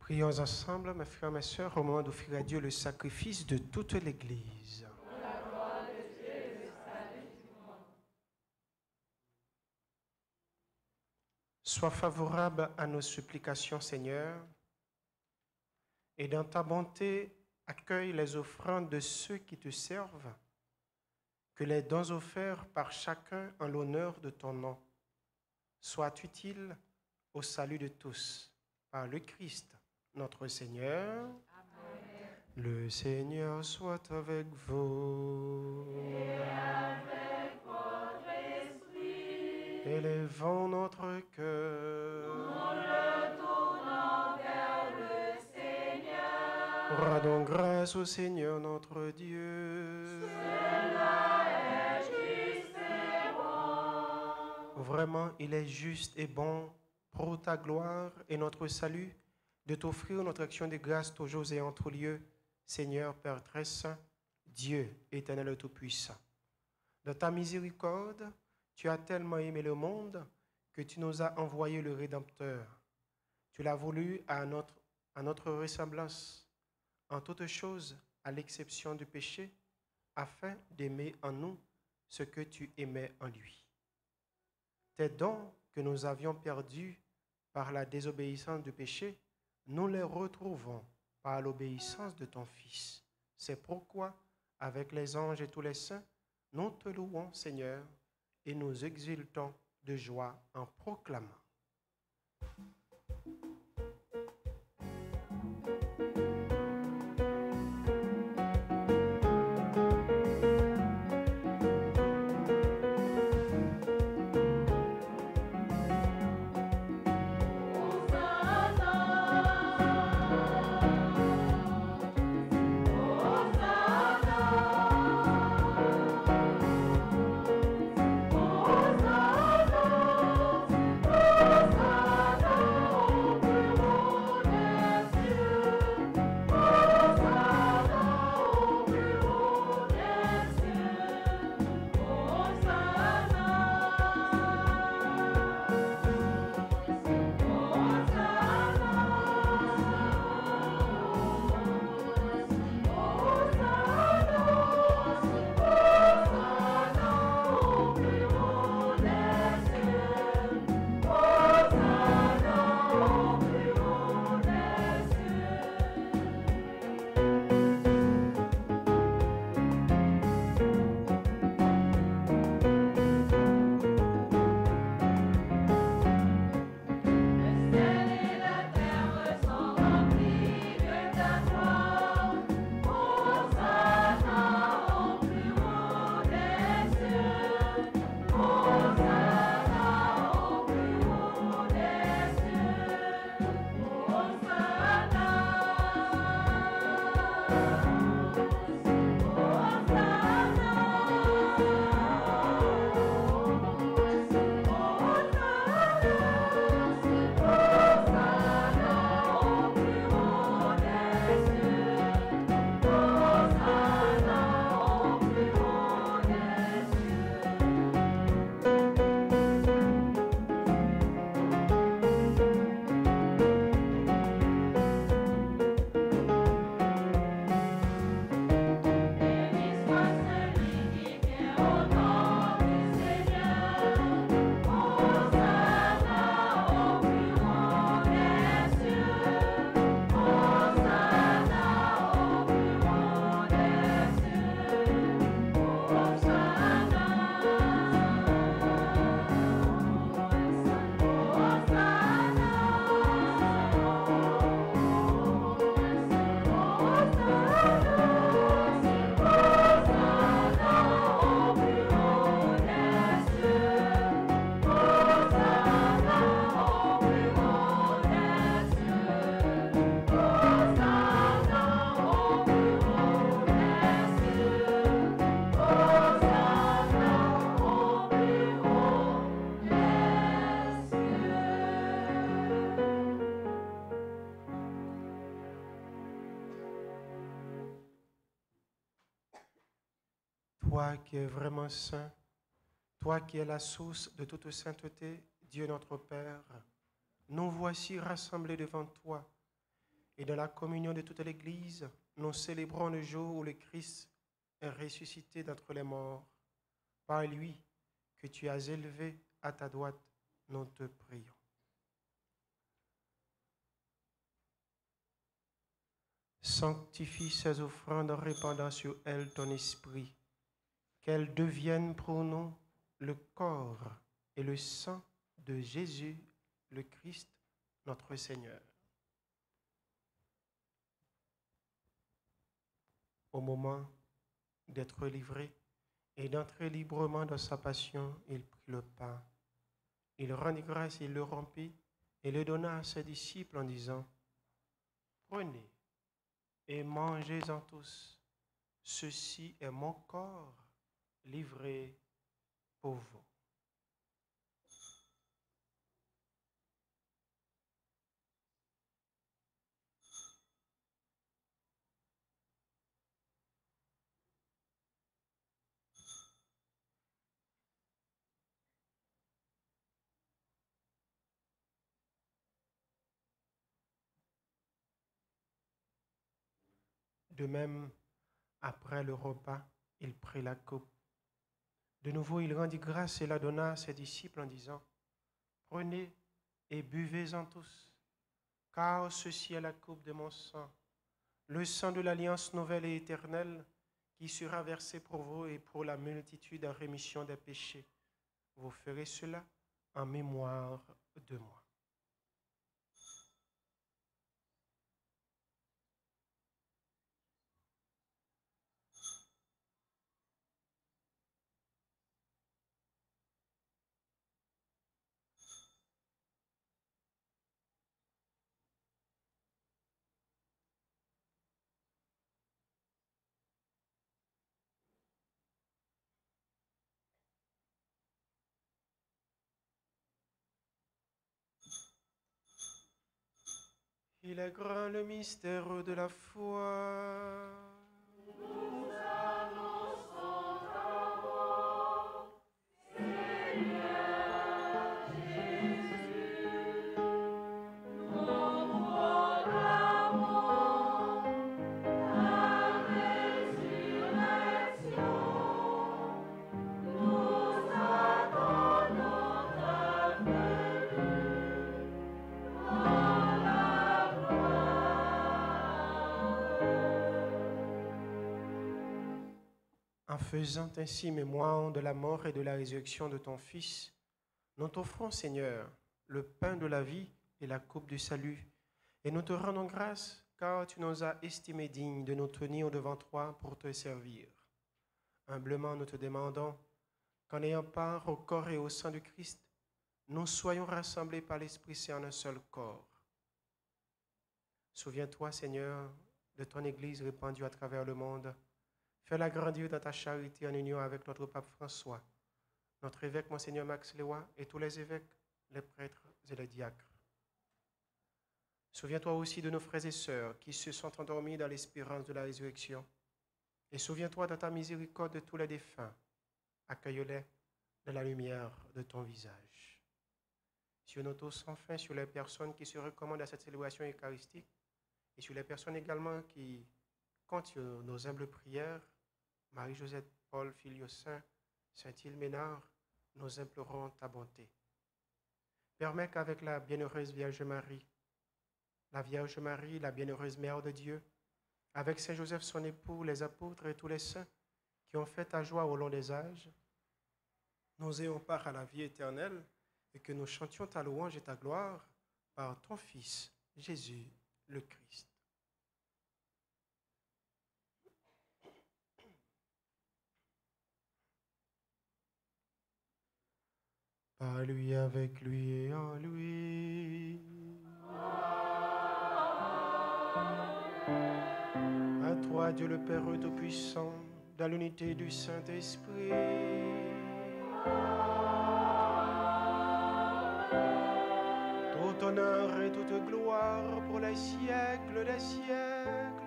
Speaker 1: Prions ensemble, mes frères, mes sœurs, au moment d'offrir à Dieu le sacrifice de toute l'Église. Sois favorable à nos supplications, Seigneur, et dans ta bonté, accueille les offrandes de ceux qui te servent, que les dons offerts par chacun en l'honneur de ton nom soient utiles au salut de tous, par le Christ, notre Seigneur. Amen. Le Seigneur soit avec vous.
Speaker 2: Et avec votre esprit.
Speaker 1: Élevons notre cœur.
Speaker 2: Nous le tournons vers le Seigneur.
Speaker 1: Rendons grâce au Seigneur notre Dieu.
Speaker 2: Cela est juste et bon.
Speaker 1: Vraiment, il est juste et bon pour ta gloire et notre salut de t'offrir notre action de grâce toujours et en tout lieu, Seigneur Père très saint, Dieu éternel et tout-puissant. Dans ta miséricorde, tu as tellement aimé le monde que tu nous as envoyé le Rédempteur. Tu l'as voulu à notre ressemblance, en toutes choses, à l'exception du péché, afin d'aimer en nous ce que tu aimais en lui. Tes dons que nous avions perdus par la désobéissance du péché, nous les retrouvons par l'obéissance de ton Fils. C'est pourquoi, avec les anges et tous les saints, nous te louons, Seigneur, et nous exultons de joie en proclamant. Toi qui es vraiment saint, toi qui es la source de toute sainteté, Dieu notre Père, nous voici rassemblés devant toi et dans la communion de toute l'Église, nous célébrons le jour où le Christ est ressuscité d'entre les morts. Par lui que tu as élevé à ta droite, nous te prions. Sanctifie ces offrandes en répandant sur elles ton esprit, qu'elles deviennent pour nous le corps et le sang de Jésus, le Christ, notre Seigneur. Au moment d'être livré et d'entrer librement dans sa passion, il prit le pain. Il rendit grâce, il le rompit et le donna à ses disciples en disant, « Prenez et mangez-en tous. Ceci est mon corps livré pour vous. » De même, après le repas, il prit la coupe. De nouveau, il rendit grâce et la donna à ses disciples en disant, « Prenez et buvez-en tous, car ceci est la coupe de mon sang, le sang de l'alliance nouvelle et éternelle qui sera versé pour vous et pour la multitude en rémission des péchés. Vous ferez cela en mémoire de moi. » Il est grand le mystère de la foi.
Speaker 2: Nous annonçons ta mort, Seigneur Jésus. Nous proclamons ta résurrection. Nous attendons ta venue dans la
Speaker 1: En faisant ainsi mémoire de la mort et de la résurrection de ton Fils, nous t'offrons, Seigneur, le pain de la vie et la coupe du salut, et nous te rendons grâce car tu nous as estimés dignes de nous tenir devant toi pour te servir. Humblement, nous te demandons qu'en ayant part au corps et au sang du Christ, nous soyons rassemblés par l'Esprit Saint en un seul corps. Souviens-toi, Seigneur, de ton Église répandue à travers le monde. Fais-la grandir dans ta charité en union avec notre pape François, notre évêque Monseigneur Max Léoy et tous les évêques, les prêtres et les diacres. Souviens-toi aussi de nos frères et sœurs qui se sont endormis dans l'espérance de la résurrection. Et souviens-toi dans ta miséricorde de tous les défunts. Accueille-les dans la lumière de ton visage. Sur nos tous enfin sur les personnes qui se recommandent à cette célébration eucharistique et sur les personnes également qui comptent sur nos humbles prières, Marie-Josette, Paul, Filios Saint, Saint-Hilménard, nous implorons ta bonté. Permets qu'avec la bienheureuse Vierge Marie, la bienheureuse Mère de Dieu, avec Saint Joseph son époux, les apôtres et tous les saints qui ont fait ta joie au long des âges, nous ayons part à la vie éternelle et que nous chantions ta louange et ta gloire par ton Fils, Jésus le Christ. Par lui, avec lui et en lui. À toi, Dieu le Père Tout-Puissant, dans l'unité du Saint-Esprit. Tout honneur et toute gloire pour les siècles des siècles.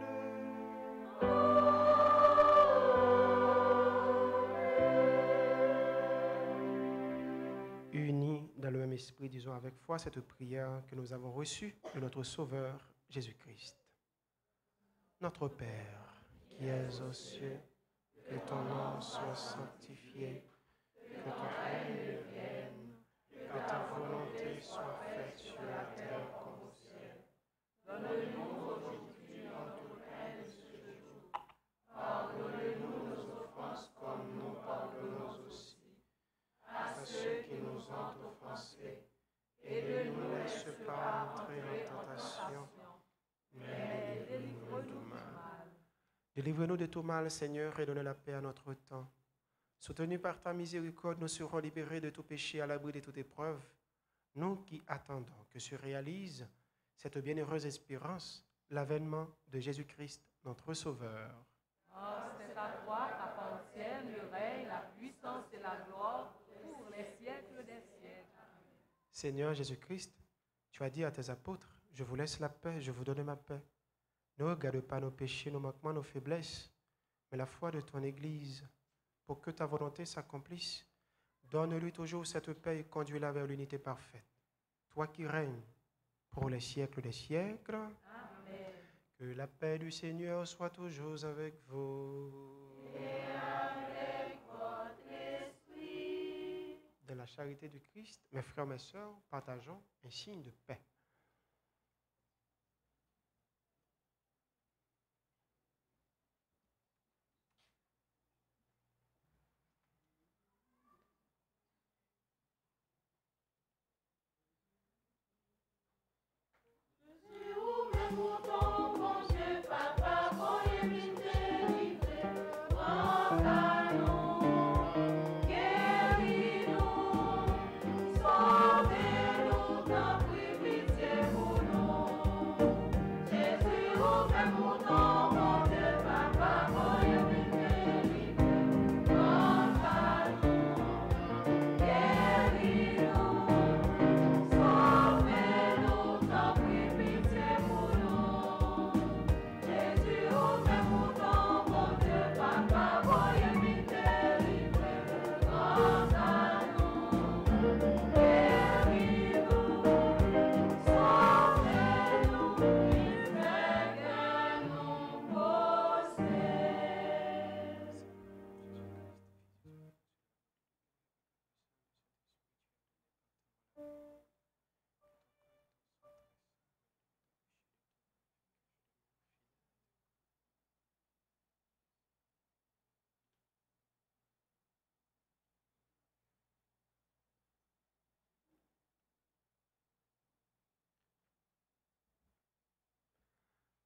Speaker 1: Unis dans le même esprit, disons avec foi cette prière que nous avons reçue de notre Sauveur Jésus-Christ. Notre Père, qui es aux cieux, que ton nom soit sanctifié, que ton règne vienne, que ta volonté soit faite sur la terre comme au ciel. Donne-nous aujourd'hui notre pain de ce jour. Pardonne-nous nos offenses comme nous pardonnons aussi à ceux qui nous ont offensés. Et ne nous laisse pas entrer en tentation, mais délivre-nous du mal. Délivre-nous de tout mal, Seigneur, et donne la paix à notre temps. Soutenus par ta miséricorde, nous serons libérés de tout péché à l'abri de toute épreuve. Nous qui attendons que se réalise cette bienheureuse espérance, l'avènement de Jésus-Christ, notre Sauveur.
Speaker 2: Oh, c'est à toi qu'appartiennent le règne, la puissance et la gloire pour les siècles des siècles.
Speaker 1: Seigneur Jésus-Christ, tu as dit à tes apôtres, je vous laisse la paix, je vous donne ma paix. Ne regarde pas nos péchés, nos manquements, nos faiblesses, mais la foi de ton Église. Pour que ta volonté s'accomplisse, donne-lui toujours cette paix et conduis-la vers l'unité parfaite. Toi qui règnes pour les siècles des siècles,
Speaker 2: Amen.
Speaker 1: Que la paix du Seigneur soit toujours avec vous.
Speaker 2: Et avec votre esprit.
Speaker 1: Dans la charité du Christ, mes frères, mes sœurs, partageons un signe de paix.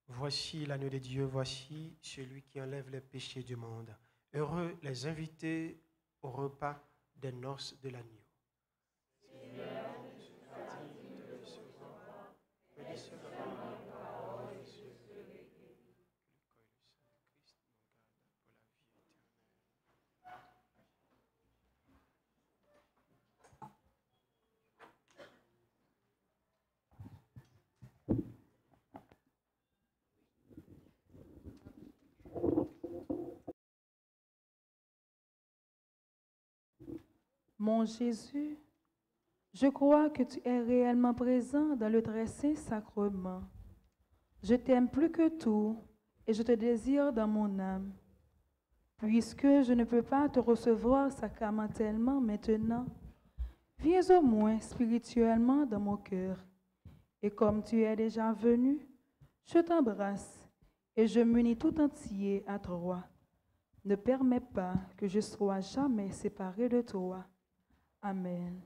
Speaker 1: Voici l'agneau de Dieu, voici celui qui enlève les péchés du monde. Heureux les invités au repas des noces de l'agneau.
Speaker 5: Mon Jésus, je crois que tu es réellement présent dans le très saint sacrement. Je t'aime plus que tout et je te désire dans mon âme. Puisque je ne peux pas te recevoir sacramentellement maintenant, viens au moins spirituellement dans mon cœur. Et comme tu es déjà venu, je t'embrasse et je m'unis tout entier à toi. Ne permets pas que je sois jamais séparé de toi. Amen.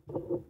Speaker 2: Parler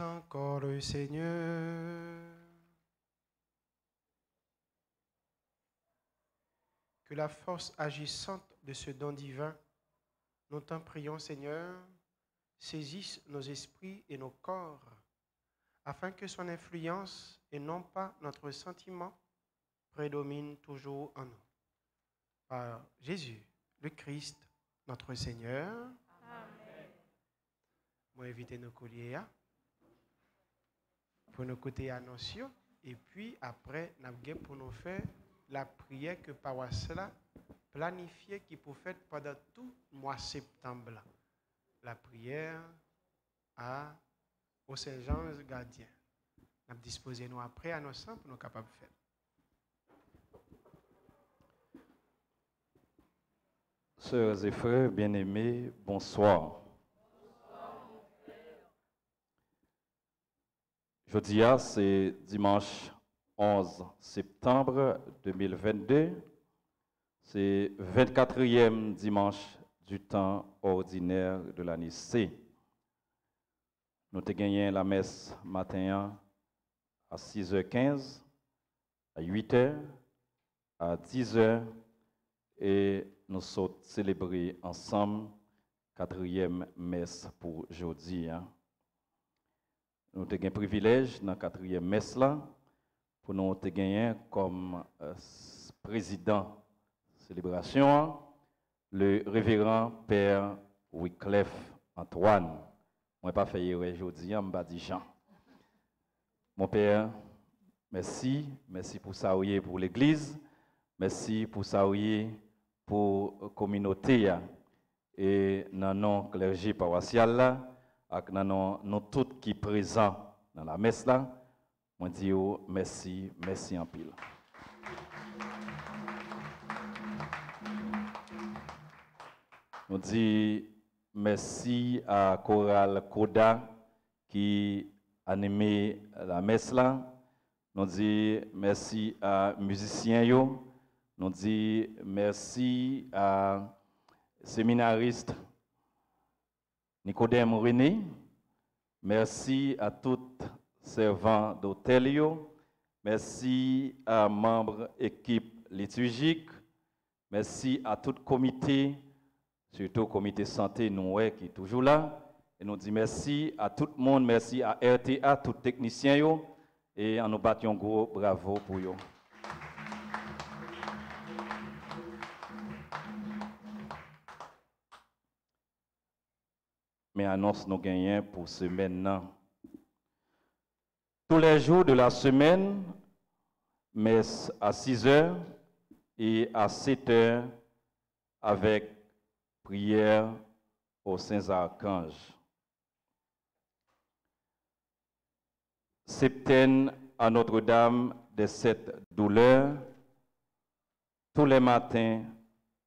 Speaker 1: encore le Seigneur. Que la force agissante de ce don divin, nous t'en prions, Seigneur, saisisse nos esprits et nos corps, afin que son influence, et non pas notre sentiment, prédomine toujours en nous. Par Jésus, le Christ, notre Seigneur.
Speaker 2: Amen.
Speaker 1: Moi, éviter nos colliers pour nous côté annoncio, et puis après, nous avons pour nous faire la prière que paroisse là planifiée qui peut faire pendant tout le mois de septembre. La prière au Saint-Jean gardien. Nous avons disposé nous après à nos sangs pour nous capables de faire.
Speaker 3: Sœurs et frères bien-aimés, bonsoir. Jeudi, c'est dimanche 11 septembre 2022. C'est 24e dimanche du temps ordinaire de l'année C. Nous avons gagné la messe matin à 6h15, à 8h, à 10h et nous sommes célébrés ensemble 4e messe pour aujourd'hui. Nous avons un privilège dans la 4e messe là pour nous gagner comme président de célébration le révérend Père Wycliffe Antoine. Je ne vais pas faire aujourd'hui, je vais dire Jean. Mon Père, merci pour ça pour l'Église, merci pour ça pour la communauté et dans nos clergé paroissial là. Et nous tous qui sont présents dans la messe là, je dis merci en pile. Nous disons merci à Chorale Koda qui a animé la messe là. Nous disons merci à musiciens yo. Nous disons merci à séminaristes Nicodème René, merci à tous servants d'hôtel, merci à membres équipe liturgique, merci à tout comité, surtout comité santé nous qui est toujours là, et nous disons merci à tout le monde, merci à RTA, tous les techniciens, et nous battons gros bravo pour eux. Mais annonce nous gagnons pour semaine. Tous les jours de la semaine, messe à 6h et à 7h avec prière aux Saints Archanges. Septaine à Notre-Dame des 7 douleurs, tous les matins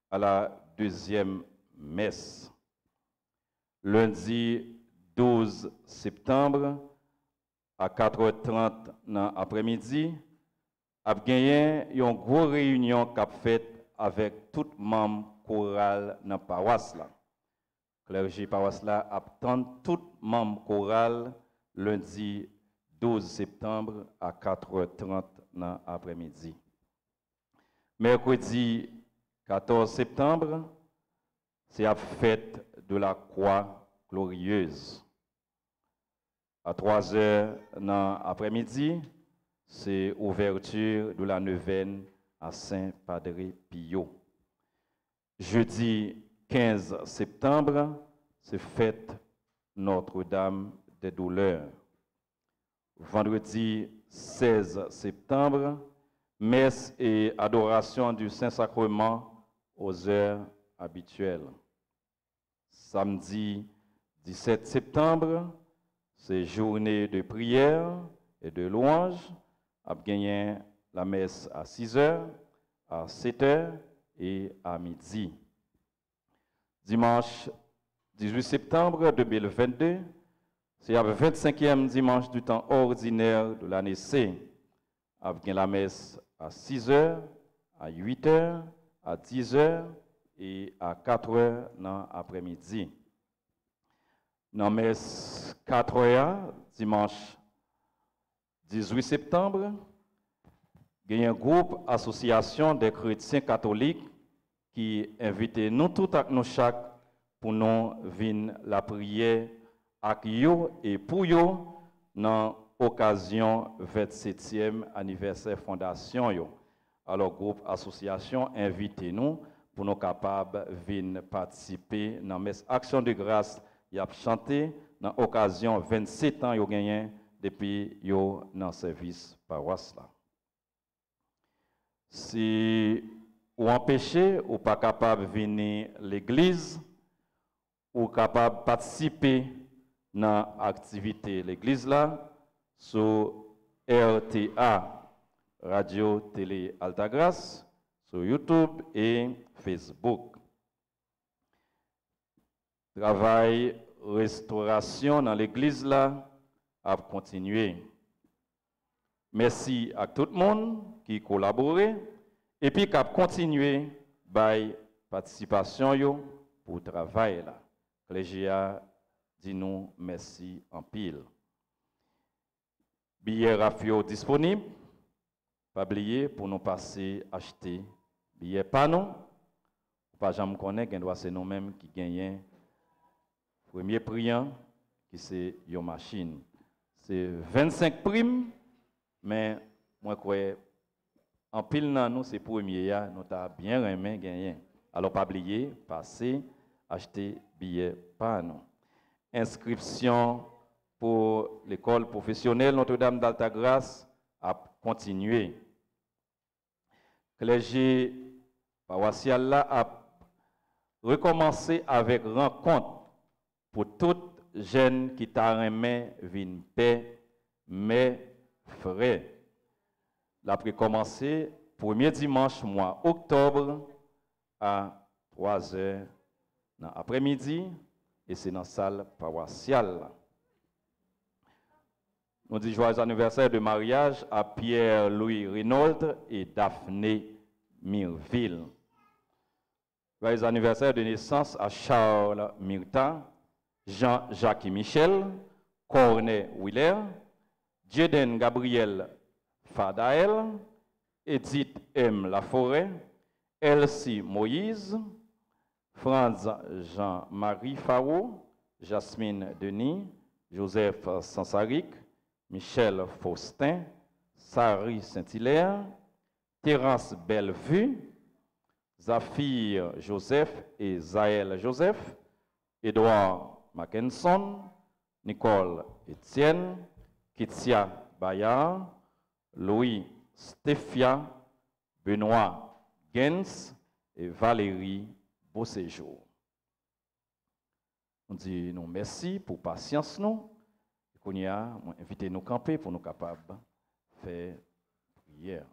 Speaker 3: à la 2e messe. Lundi 12 septembre à 4h30 dans l'après-midi, a gagné une grosse réunion qu'a faite avec tout membres choral dans la paroisse là. Clergé paroisse là attend tout membre choral lundi 12 septembre à 4h30 dans l'après-midi. Mercredi 14 septembre, c'est la fête de la croix glorieuse. À 3h dans l'après-midi, c'est ouverture de la neuvaine à Saint-Padre Pio. Jeudi 15 septembre, c'est fête Notre-Dame des Douleurs. Vendredi 16 septembre, messe et adoration du Saint-Sacrement aux heures habituelles. Samedi 17 septembre, c'est journée de prière et de louange. A gagné la messe à 6h, à 7h et à midi. Dimanche 18 septembre 2022, c'est le 25e dimanche du temps ordinaire de l'année C. A gagné la messe à 6h, à 8h, à 10h et à 4h dans l'après-midi. dans mes 4 heures, dimanche 18 septembre, il y a un groupe association des chrétiens catholiques qui invite nous tous à nous chaque pour nous venir la prière avec eux et pour eux dans l'occasion 27e anniversaire fondation yo. Alors groupe association invite nous pour nous capables de venir participer dans mes actions de grâce y a chanté dans l'occasion 27 ans yo gagné depuis yo dans service paroisse là. Si ou empêché ou pas capable de venir à l'église ou capable de participer dans l'activité de l'église là sur RTA Radio Télé Altagrace sur YouTube et Facebook. Travail restauration dans l'église là a continué. Merci à tout le monde qui collaboré et puis qui a continué par participation yo pour travail là. Clégia dit nous merci en pile. Billets rafio disponible. Pas oublier pour nous passer acheter billets pas nous. Pas jamais connaître qu'on doit c'est nous-mêmes qui gagnons premier prix qui c'est une machine. C'est 25 primes mais moi crois en pile dans nous c'est premier nous t'a bien remis gagner. Alors pas oublier passer acheter billets pas nous. Inscription pour l'école professionnelle Notre-Dame d'Altagrace a continué. Clergé paroissial là a recommencé avec rencontre pour tout jeune qui t'a remis vin paix mais frais. La commencé premier dimanche mois octobre à 3 heures dans l'après-midi et c'est dans la salle paroissiale. Nous disons joyeux anniversaire de mariage à Pierre-Louis Renaud et Daphné Mirville. Joyeux anniversaire de naissance à Charles Myrta, Jean-Jacques Michel, Cornet Willer, Jeden Gabriel Fadael, Edith M. Laforêt, Elsie Moïse, Franz Jean-Marie Faro, Jasmine Denis, Joseph Sansaric, Michel Faustin, Sari Saint-Hilaire, Terence Bellevue, Zafir Joseph et Zaël Joseph, Edouard Mackinson, Nicole Etienne, Kitia Bayard, Louis Stéphia, Benoît Gens et Valérie Beauséjour. On dit nous merci pour patience nous. Qu'on y a invité nous camper pour nous capables de faire prière.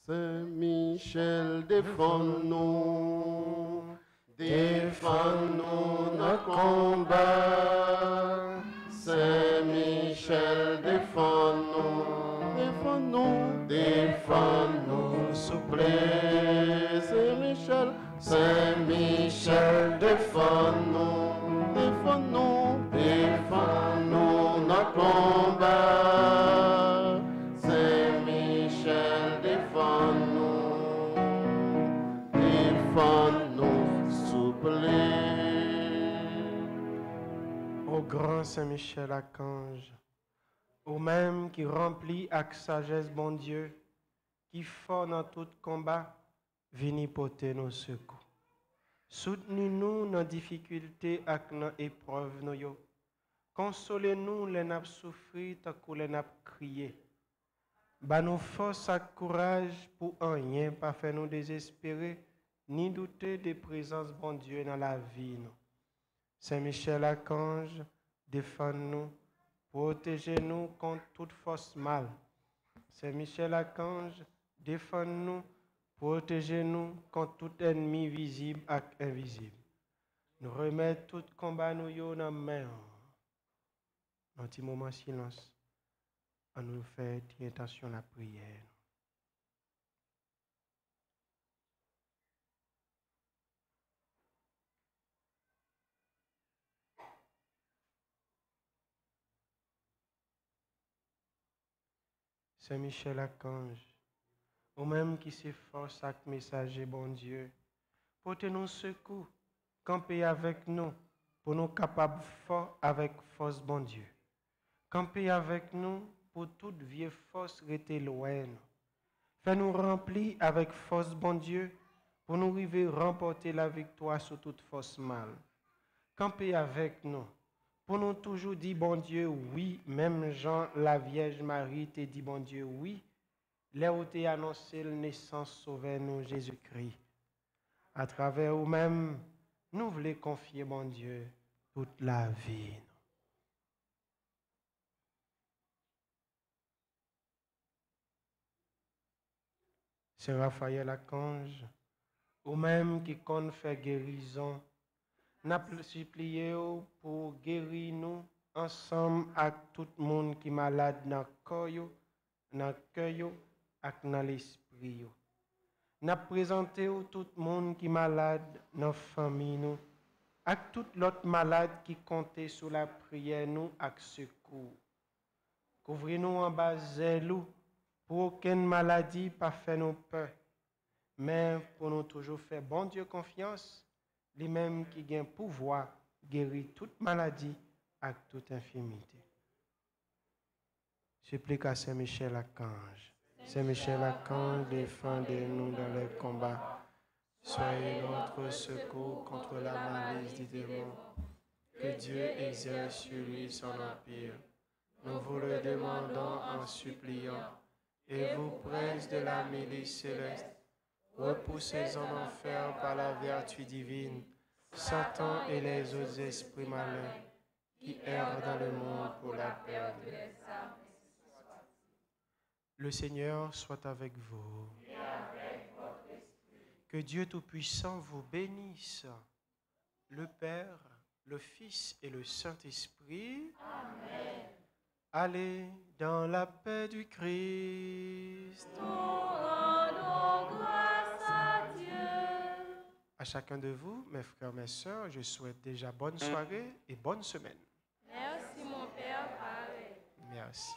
Speaker 1: Saint-Michel, défends-nous, défends-nous nos combats. Saint-Michel, défends-nous, défends-nous, défends-nous, s'il vous plaît. Saint-Michel, Saint-Michel, défends-nous, défends-nous, défends-nous nos combats. Saint-Michel, défends-nous, défends-nous, s'il vous plaît. Ô grand Saint-Michel Archange, au même qui remplit avec sagesse bon Dieu, qui fort dans tout combat, venez porter nos secours. Soutenez-nous dans difficultés avec nos épreuves. Consolez-nous les nappes souffrir tant que les nappes crier. Ba nous force et courage pour rien pas faire nous désespérer ni douter des présences bon Dieu dans la vie. Saint-Michel Archange, défends-nous, protégez-nous contre toute force mal. Saint-Michel Archange, Défends-nous, protégez-nous contre tout ennemi visible et invisible. Nous remettons tout combat nous yo dans main. Dans un petit moment de silence, on nous fait intention la prière. Saint-Michel Archange, ou même qui s'efforce avec messager, bon Dieu, portez-nous secours, campez avec nous, pour nous capables fort avec force, bon Dieu. Campez avec nous, pour toute vieille force rester loin. Fais-nous remplir avec force, bon Dieu, pour nous arriver à remporter la victoire sur toute force mal. Campez avec nous, pour nous toujours dire, bon Dieu, oui, même Jean, la Vierge Marie, te dit, bon Dieu, oui, là où t'es annoncé la naissance, sauvez-nous, Jésus-Christ. À travers vous-même, nous voulons confier, bon Dieu, toute la vie. Saint Raphaël Archange, ou même qui compte faire guérison, n'a supplié pour guérir nous ensemble avec tout le monde qui est malade dans le cœur et dans l'esprit. N'a présenté tout le monde qui est malade dans la famille nous, avec tout l'autre malade qui comptait sur la prière nous avec secours. Couvrez-nous en bas zèle pour aucune maladie pas fait nous peur, mais pour nous toujours faire bon Dieu confiance, lui-même qui a pouvoir guérir toute maladie avec toute infirmité. Supplique à Saint-Michel Archange. Saint-Michel Archange, défendez-nous dans le combat. Soyez notre secours contre la malice du démon. Que Dieu exerce sur lui son empire. Nous vous le demandons en suppliant. Et vous, prince de la milice céleste, repoussez en enfer par la vertu divine Satan et les autres esprits malins qui errent dans le monde pour la perte des âmes. Le Seigneur soit avec vous. Et avec votre esprit. Que Dieu Tout-Puissant vous bénisse, le Père, le Fils et le Saint-Esprit. Amen. Allez dans la paix du Christ.
Speaker 2: Nous rendons grâce à Dieu.
Speaker 1: À chacun de vous, mes frères, mes sœurs, je souhaite déjà bonne soirée et bonne semaine.
Speaker 2: Merci mon Père, pareil.
Speaker 1: Merci.